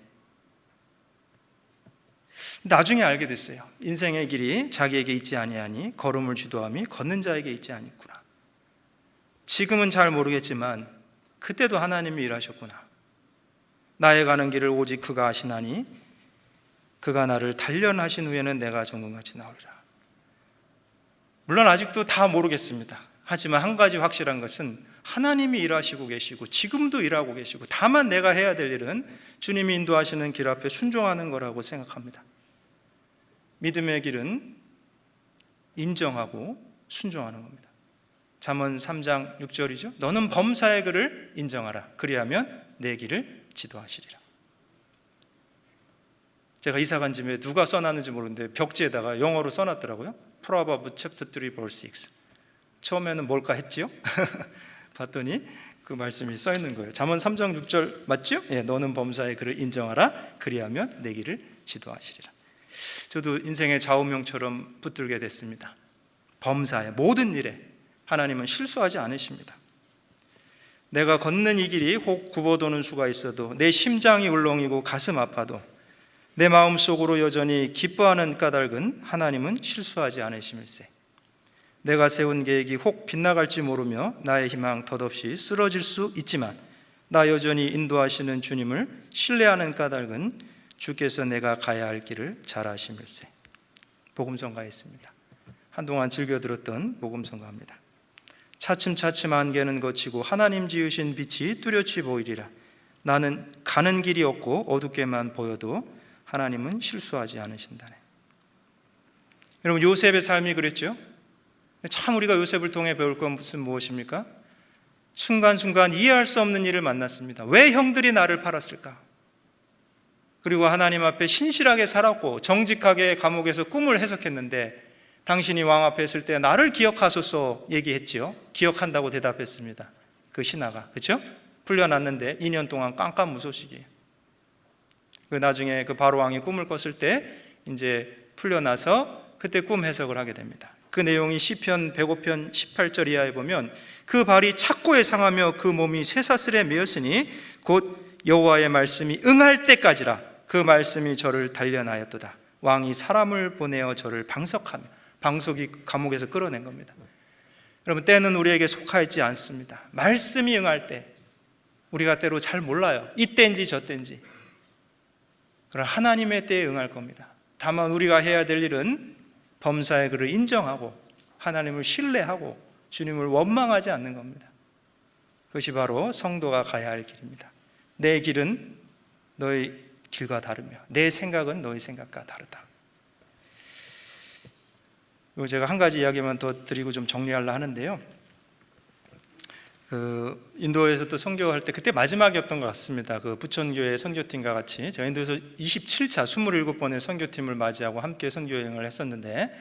나중에 알게 됐어요. 인생의 길이 자기에게 있지 아니하니 걸음을 주도함이 걷는 자에게 있지 않구나. 지금은 잘 모르겠지만 그때도 하나님이 일하셨구나. 나의 가는 길을 오직 그가 아시나니 그가 나를 단련하신 후에는 내가 정금같이 나오리라. 물론 아직도 다 모르겠습니다. 하지만 한 가지 확실한 것은 하나님이 일하시고 계시고 지금도 일하고 계시고 다만 내가 해야 될 일은 주님이 인도하시는 길 앞에 순종하는 거라고 생각합니다. 믿음의 길은 인정하고 순종하는 겁니다. 잠언 3장 6절이죠. 너는 범사의 글을 인정하라. 그리하면 내 길을 지도하시리라. 제가 이사 간 집에 누가 써놨는지 모르는데 벽지에다가 영어로 써놨더라고요. Proverbs chapter 3 verse 6. 처음에는 뭘까 했지요? 봤더니 그 말씀이 써 있는 거예요. 잠언 3장 6절 맞죠? 예, 너는 범사의 그를 인정하라. 그리하면 내 길을 지도하시리라. 저도 인생의 좌우명처럼 붙들게 됐습니다. 범사의 모든 일에 하나님은 실수하지 않으십니다. 내가 걷는 이 길이 혹 굽어도는 수가 있어도, 내 심장이 울렁이고 가슴 아파도, 내 마음속으로 여전히 기뻐하는 까닭은 하나님은 실수하지 않으심일세. 내가 세운 계획이 혹 빗나갈지 모르며 나의 희망 덧없이 쓰러질 수 있지만 나 여전히 인도하시는 주님을 신뢰하는 까닭은 주께서 내가 가야 할 길을 잘 아심일세. 복음성가했습니다. 한동안 즐겨 들었던 복음성가입니다. 차츰차츰 안개는 거치고 하나님 지으신 빛이 뚜렷이 보이리라. 나는 가는 길이 없고 어둡게만 보여도 하나님은 실수하지 않으신다네. 여러분, 요셉의 삶이 그랬죠? 참 우리가 요셉을 통해 배울 것은 무엇입니까? 순간순간 이해할 수 없는 일을 만났습니다. 왜 형들이 나를 팔았을까? 그리고 하나님 앞에 신실하게 살았고 정직하게 감옥에서 꿈을 해석했는데, 당신이 왕 앞에 있을 때 나를 기억하소서 얘기했지요. 기억한다고 대답했습니다. 그 신하가, 그렇죠? 풀려났는데 2년 동안 깜깜무소식이에요. 나중에 그 바로 왕이 꿈을 꿨을 때 이제 풀려나서 그때 꿈 해석을 하게 됩니다. 그 내용이 시편 105편 18절 이하에 보면, 그 발이 착고에 상하며 그 몸이 쇠사슬에 매었으니 곧 여호와의 말씀이 응할 때까지라. 그 말씀이 저를 단련하였도다. 왕이 사람을 보내어 저를 방석하며, 방석이 감옥에서 끌어낸 겁니다. 여러분, 때는 우리에게 속하지 않습니다. 말씀이 응할 때 우리가 때로 잘 몰라요. 이때인지 저때인지. 그러나 하나님의 때에 응할 겁니다. 다만 우리가 해야 될 일은 범사의 그를 인정하고 하나님을 신뢰하고 주님을 원망하지 않는 겁니다. 그것이 바로 성도가 가야 할 길입니다. 내 길은 너의 길과 다르며 내 생각은 너의 생각과 다르다. 제가 한 가지 이야기만 더 드리고 좀 정리하려 하는데요. 인도에서 또 선교할 때 그때 마지막이었던 것 같습니다. 그 부천교회 선교팀과 같이 제가 인도에서 27차 27번의 선교팀을 맞이하고 함께 선교 여행을 했었는데,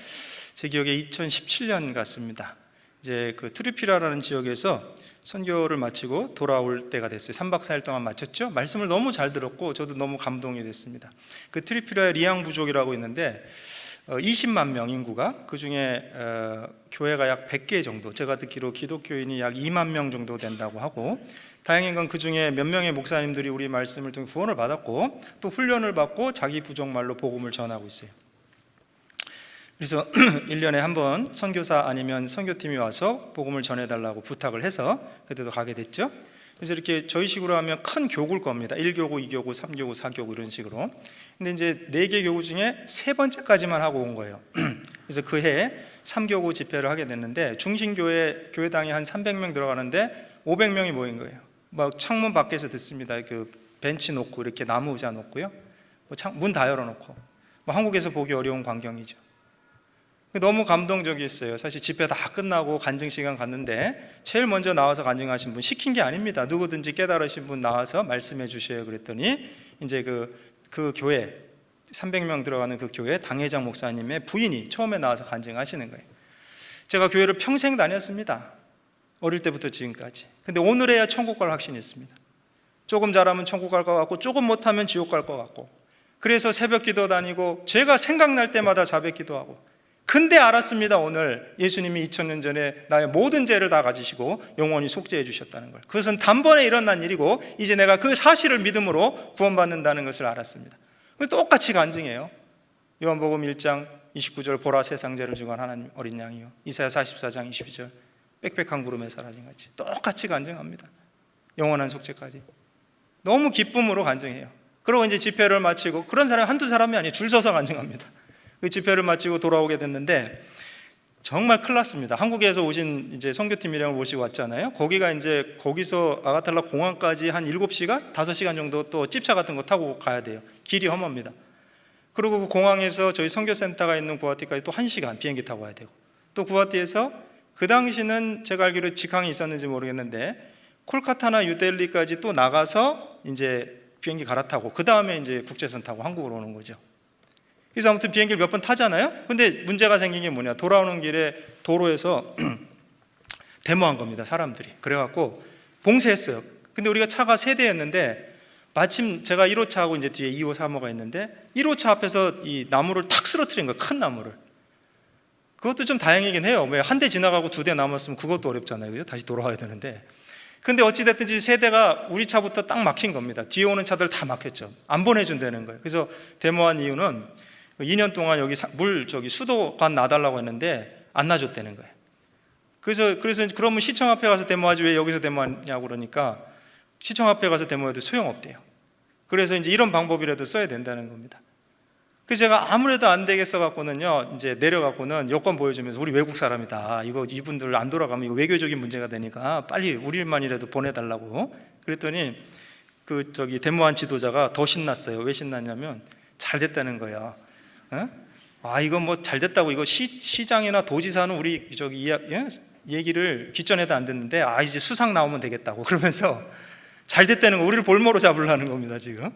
제 기억에 2017년 같습니다. 이제 그 트리피라라는 지역에서 선교를 마치고 돌아올 때가 됐어요. 3박 4일 동안 마쳤죠. 말씀을 너무 잘 들었고 저도 너무 감동이 됐습니다. 그 트리피라의 리앙 부족이라고 있는데 20만 명 인구가, 그 중에 교회가 약 100개 정도, 제가 듣기로 기독교인이 약 2만 명 정도 된다고 하고, 다행인 건 그 중에 몇 명의 목사님들이 우리 말씀을 통해 구원을 받았고 또 훈련을 받고 자기 부족말로 복음을 전하고 있어요. 그래서 1년에 한 번 선교사 아니면 선교팀이 와서 복음을 전해달라고 부탁을 해서 그때도 가게 됐죠. 그래서 이렇게 저희 식으로 하면 큰 교구일 겁니다. 1교구, 2교구, 3교구, 4교구 이런 식으로. 근데 이제 4개 교구 중에 3번째까지만 하고 온 거예요. 그래서 그 해에 3교구 집회를 하게 됐는데, 중심교회 교회당이 한 300명 들어가는데 500명이 모인 거예요. 막 창문 밖에서 듣습니다. 그 벤치 놓고 이렇게 나무 의자 놓고요, 문 다 열어놓고, 한국에서 보기 어려운 광경이죠. 너무 감동적이었어요. 사실 집회 다 끝나고 간증 시간 갔는데 제일 먼저 나와서 간증하신 분, 시킨 게 아닙니다. 누구든지 깨달으신 분 나와서 말씀해 주셔요 그랬더니, 이제 그 교회 300명 들어가는 그 교회 당회장 목사님의 부인이 처음에 나와서 간증하시는 거예요. 제가 교회를 평생 다녔습니다. 어릴 때부터 지금까지. 근데 오늘에야 천국 갈 확신이 있습니다. 조금 잘하면 천국 갈 것 같고 조금 못하면 지옥 갈 것 같고, 그래서 새벽 기도 다니고 제가 생각날 때마다 자백 기도하고, 근데 알았습니다. 오늘 예수님이 2000년 전에 나의 모든 죄를 다 가지시고 영원히 속죄해 주셨다는 걸. 그것은 단번에 일어난 일이고 이제 내가 그 사실을 믿음으로 구원받는다는 것을 알았습니다. 똑같이 간증해요. 요한복음 1장 29절 보라 세상 죄를 지고 하나님 어린 양이요. 이사야 44장 22절 빽빽한 구름에 사라진같이 똑같이 간증합니다. 영원한 속죄까지 너무 기쁨으로 간증해요. 그리고 이제 집회를 마치고, 그런 사람이 한두 사람이 아니에요. 줄 서서 간증합니다. 그 집회를 마치고 돌아오게 됐는데 정말 큰일 났습니다. 한국에서 오신 이제 선교팀이랑 모시고 왔잖아요. 거기서 아가탈라 공항까지 한 7시간, 5시간 정도 또 찝차 같은 거 타고 가야 돼요. 길이 험합니다. 그리고 그 공항에서 저희 선교센터가 있는 구와티까지 또 1시간 비행기 타고 가야 되고, 또 구와티에서 그 당시는 제가 알기로 직항이 있었는지 모르겠는데 콜카타나 뉴델리까지 또 나가서 이제 비행기 갈아타고 그 다음에 이제 국제선 타고 한국으로 오는 거죠. 그래서 아무튼 비행기를 몇 번 타잖아요. 근데 문제가 생긴 게 뭐냐, 돌아오는 길에 도로에서 데모한 겁니다. 사람들이. 그래갖고 봉쇄했어요. 근데 우리가 차가 3대였는데 마침 제가 1호차하고 이제 뒤에 2호, 3호가 있는데 1호차 앞에서 이 나무를 탁 쓰러뜨린 거예요. 큰 나무를. 그것도 좀 다행이긴 해요. 왜 한 대 지나가고 2대 남았으면 그것도 어렵잖아요. 그죠? 다시 돌아와야 되는데. 근데 어찌됐든지 3대가 우리 차부터 딱 막힌 겁니다. 뒤에 오는 차들 다 막혔죠. 안 보내준다는 거예요. 그래서 데모한 이유는 2년 동안 여기 수도관 놔달라고 했는데 안 놔줬다는 거예요. 그래서 그러면 시청 앞에 가서 데모하지 왜 여기서 데모하냐고 그러니까 시청 앞에 가서 데모해도 소용없대요. 그래서 이제 이런 방법이라도 써야 된다는 겁니다. 그래서 제가 아무래도 안 되겠어 갖고는요, 이제 내려갖고는 여권 보여주면서 우리 외국 사람이다. 이분들 안 돌아가면 이거 외교적인 문제가 되니까 빨리 우리만이라도 보내달라고. 그랬더니 데모한 지도자가 더 신났어요. 왜 신났냐면 잘 됐다는 거예요. 이거 뭐 잘 됐다고 이거 시장이나 도지사는 우리 얘기를 기존에도 안 듣는데 이제 수상 나오면 되겠다고 그러면서 잘 됐다는 거 우리를 볼모로 잡으려는 겁니다 지금.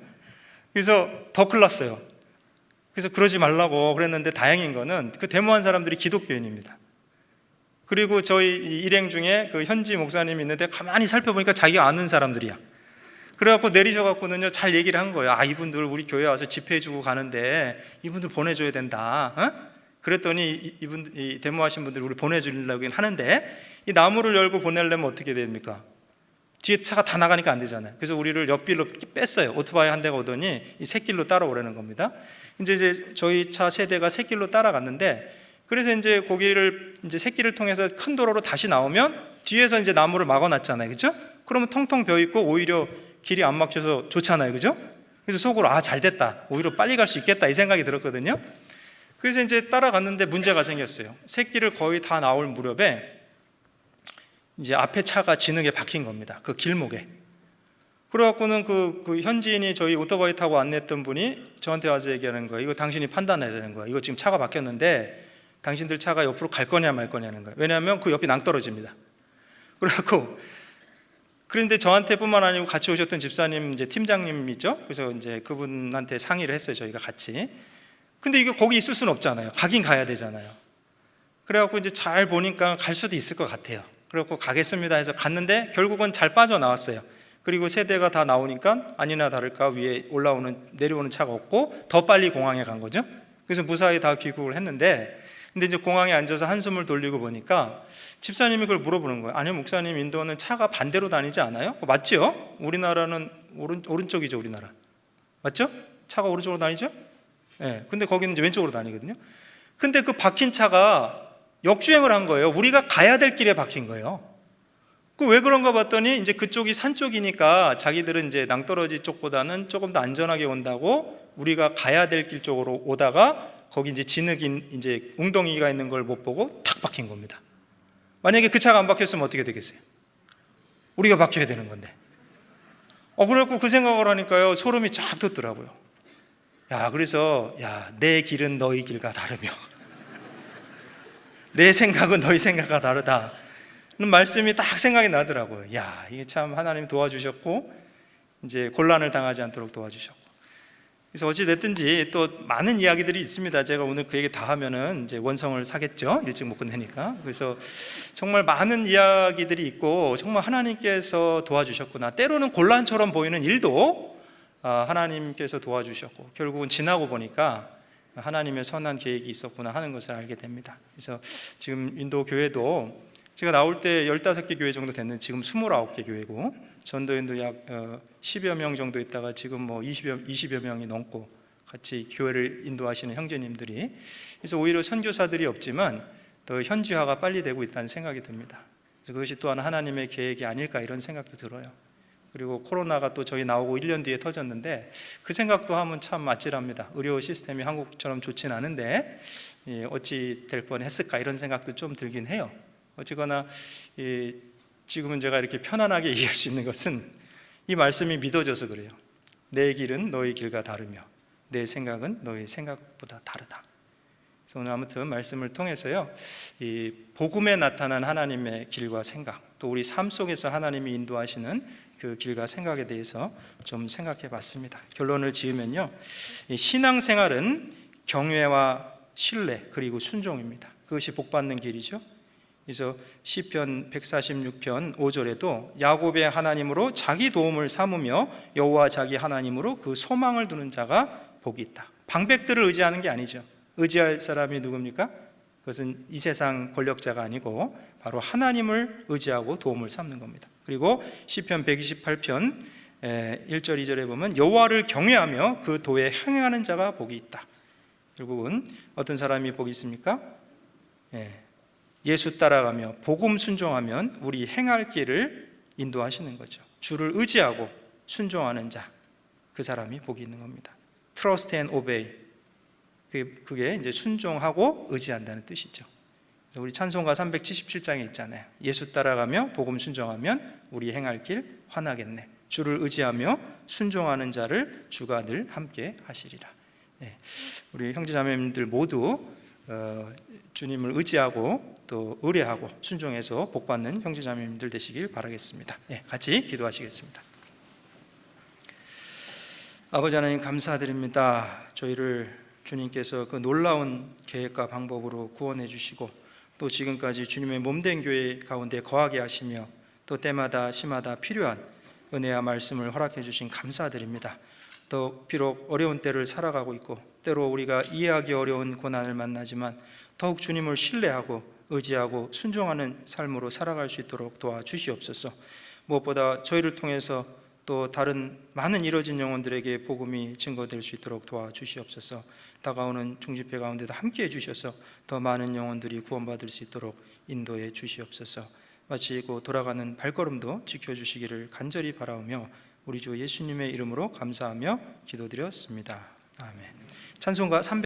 그래서 더 큰일 났어요. 그래서 그러지 말라고 그랬는데 다행인 거는 그 데모한 사람들이 기독교인입니다. 그리고 저희 일행 중에 그 현지 목사님이 있는데 가만히 살펴보니까 자기가 아는 사람들이야. 그래갖고 내리셔갖고는요 잘 얘기를 한 거예요. 이분들 우리 교회 와서 집회해주고 가는데 이분들 보내줘야 된다. 그랬더니 이 데모하신 분들이 우리 보내주려고 하는데 이 나무를 열고 보내려면 어떻게 됩니까? 뒤에 차가 다 나가니까 안 되잖아요. 그래서 우리를 옆길로 뺐어요. 오토바이 한 대가 오더니 이 새길로 따라오라는 겁니다. 이제 저희 차 3대가 새길로 따라갔는데 그래서 이제 거기를 이제 새길을 통해서 큰 도로로 다시 나오면 뒤에서 이제 나무를 막아놨잖아요. 그렇죠? 그러면 텅텅 비어 있고 오히려 길이 안 막혀서 좋잖아요. 그죠? 그래서 속으로 잘 됐다. 오히려 빨리 갈 수 있겠다 이 생각이 들었거든요. 그래서 이제 따라갔는데 문제가 생겼어요. 새길을 거의 다 나올 무렵에 이제 앞에 차가 진흙에 박힌 겁니다. 그 길목에. 그래갖고는 그 현지인이 저희 오토바이 타고 안냈던 분이 저한테 와서 얘기하는 거예요. 이거 당신이 판단해야 되는 거예요. 이거 지금 차가 박혔는데 당신들 차가 옆으로 갈 거냐 말 거냐는 거예요. 왜냐하면 그 옆이 낭떠러집니다. 그래갖고 그런데 저한테뿐만 아니고 같이 오셨던 집사님 이제 팀장님이죠. 그래서 이제 그분한테 상의를 했어요. 저희가 같이. 근데 이거 거기 있을 수는 없잖아요. 가긴 가야 되잖아요. 그래갖고 이제 잘 보니까 갈 수도 있을 것 같아요. 그래갖고 가겠습니다 해서 갔는데 결국은 잘 빠져나왔어요. 그리고 3대가 다 나오니까 아니나 다를까 위에 내려오는 차가 없고 더 빨리 공항에 간 거죠. 그래서 무사히 다 귀국을 했는데 근데 이제 공항에 앉아서 한숨을 돌리고 보니까 집사님이 그걸 물어보는 거예요. 아니요 목사님, 인도는 차가 반대로 다니지 않아요? 맞죠? 우리나라는 오른쪽이죠. 우리나라 맞죠? 차가 오른쪽으로 다니죠? 네. 근데 거기는 이제 왼쪽으로 다니거든요. 근데 그 박힌 차가 역주행을 한 거예요. 우리가 가야 될 길에 박힌 거예요. 왜 그런가 봤더니 이제 그쪽이 산 쪽이니까 자기들은 이제 낭떠러지 쪽보다는 조금 더 안전하게 온다고 우리가 가야 될 길 쪽으로 오다가 거기 이제 진흙인 이제 웅덩이가 있는 걸 못 보고 탁 박힌 겁니다. 만약에 그 차가 안 박혔으면 어떻게 되겠어요? 우리가 박혀야 되는 건데. 그래갖고 그 생각을 하니까요 소름이 쫙 돋더라고요. 그래서 내 길은 너희 길과 다르며 내 생각은 너희 생각과 다르다. 말씀이 딱 생각이 나더라고요. 이게 참 하나님 도와주셨고 이제 곤란을 당하지 않도록 도와주셨고. 그래서 어찌 됐든지 또 많은 이야기들이 있습니다. 제가 오늘 그 얘기 다 하면은 이제 원성을 사겠죠. 일찍 못 끝내니까. 그래서 정말 많은 이야기들이 있고 정말 하나님께서 도와주셨구나. 때로는 곤란처럼 보이는 일도 하나님께서 도와주셨고 결국은 지나고 보니까 하나님의 선한 계획이 있었구나 하는 것을 알게 됩니다. 그래서 지금 인도 교회도 제가 나올 때 15개 교회 정도 됐는데 지금 29개 교회고 전도인도 약 10여 명 정도 있다가 지금 뭐 20여 명이 넘고 같이 교회를 인도하시는 형제님들이, 그래서 오히려 선교사들이 없지만 더 현지화가 빨리 되고 있다는 생각이 듭니다. 그래서 그것이 또한 하나님의 계획이 아닐까 이런 생각도 들어요. 그리고 코로나가 또 저희 나오고 1년 뒤에 터졌는데 그 생각도 하면 참 아찔합니다. 의료 시스템이 한국처럼 좋진 않은데 어찌 될 뻔했을까 이런 생각도 좀 들긴 해요. 어쨌거나 지금은 제가 이렇게 편안하게 얘기할 수 있는 것은 이 말씀이 믿어져서 그래요. 내 길은 너희 길과 다르며 내 생각은 너희 생각보다 다르다. 그래서 오늘 아무튼 말씀을 통해서요, 이 복음에 나타난 하나님의 길과 생각, 또 우리 삶 속에서 하나님이 인도하시는 그 길과 생각에 대해서 좀 생각해 봤습니다. 결론을 지으면요, 신앙생활은 경외와 신뢰 그리고 순종입니다. 그것이 복받는 길이죠. 그래서 시편 146편 5절에도 야곱의 하나님으로 자기 도움을 삼으며 여호와 자기 하나님으로 그 소망을 두는 자가 복이 있다. 방백들을 의지하는 게 아니죠. 의지할 사람이 누굽니까? 그것은 이 세상 권력자가 아니고 바로 하나님을 의지하고 도움을 삼는 겁니다. 그리고 시편 128편 1절 2절에 보면 여호와를 경외하며 그 도에 행하는 자가 복이 있다. 결국은 어떤 사람이 복이 있습니까? 예수 따라가며 복음 순종하면 우리 행할 길을 인도하시는 거죠. 주를 의지하고 순종하는 자, 그 사람이 복이 있는 겁니다. Trust and obey. 그게 이제 순종하고 의지한다는 뜻이죠. 그래서 우리 찬송가 377장에 있잖아요. 예수 따라가며 복음 순종하면 우리 행할 길 환하겠네. 주를 의지하며 순종하는 자를 주가 늘 함께 하시리라. 우리 형제자매님들 모두 주님을 의지하고 또 의뢰하고 순종해서 복받는 형제자매님들 되시길 바라겠습니다. 같이 기도하시겠습니다. 아버지 하나님 감사드립니다. 저희를 주님께서 그 놀라운 계획과 방법으로 구원해 주시고 또 지금까지 주님의 몸된 교회 가운데 거하게 하시며 또 때마다 시마다 필요한 은혜와 말씀을 허락해 주신 감사드립니다. 또 비록 어려운 때를 살아가고 있고 때로 우리가 이해하기 어려운 고난을 만나지만 더욱 주님을 신뢰하고 의지하고 순종하는 삶으로 살아갈 수 있도록 도와주시옵소서. 무엇보다 저희를 통해서 또 다른 많은 이뤄진 영혼들에게 복음이 증거될 수 있도록 도와주시옵소서. 다가오는 중집회 가운데도 함께해 주셔서 더 많은 영혼들이 구원받을 수 있도록 인도해 주시옵소서. 마치고 돌아가는 발걸음도 지켜주시기를 간절히 바라오며 우리 주 예수님의 이름으로 감사하며 기도드렸습니다. 아멘. 찬송가 300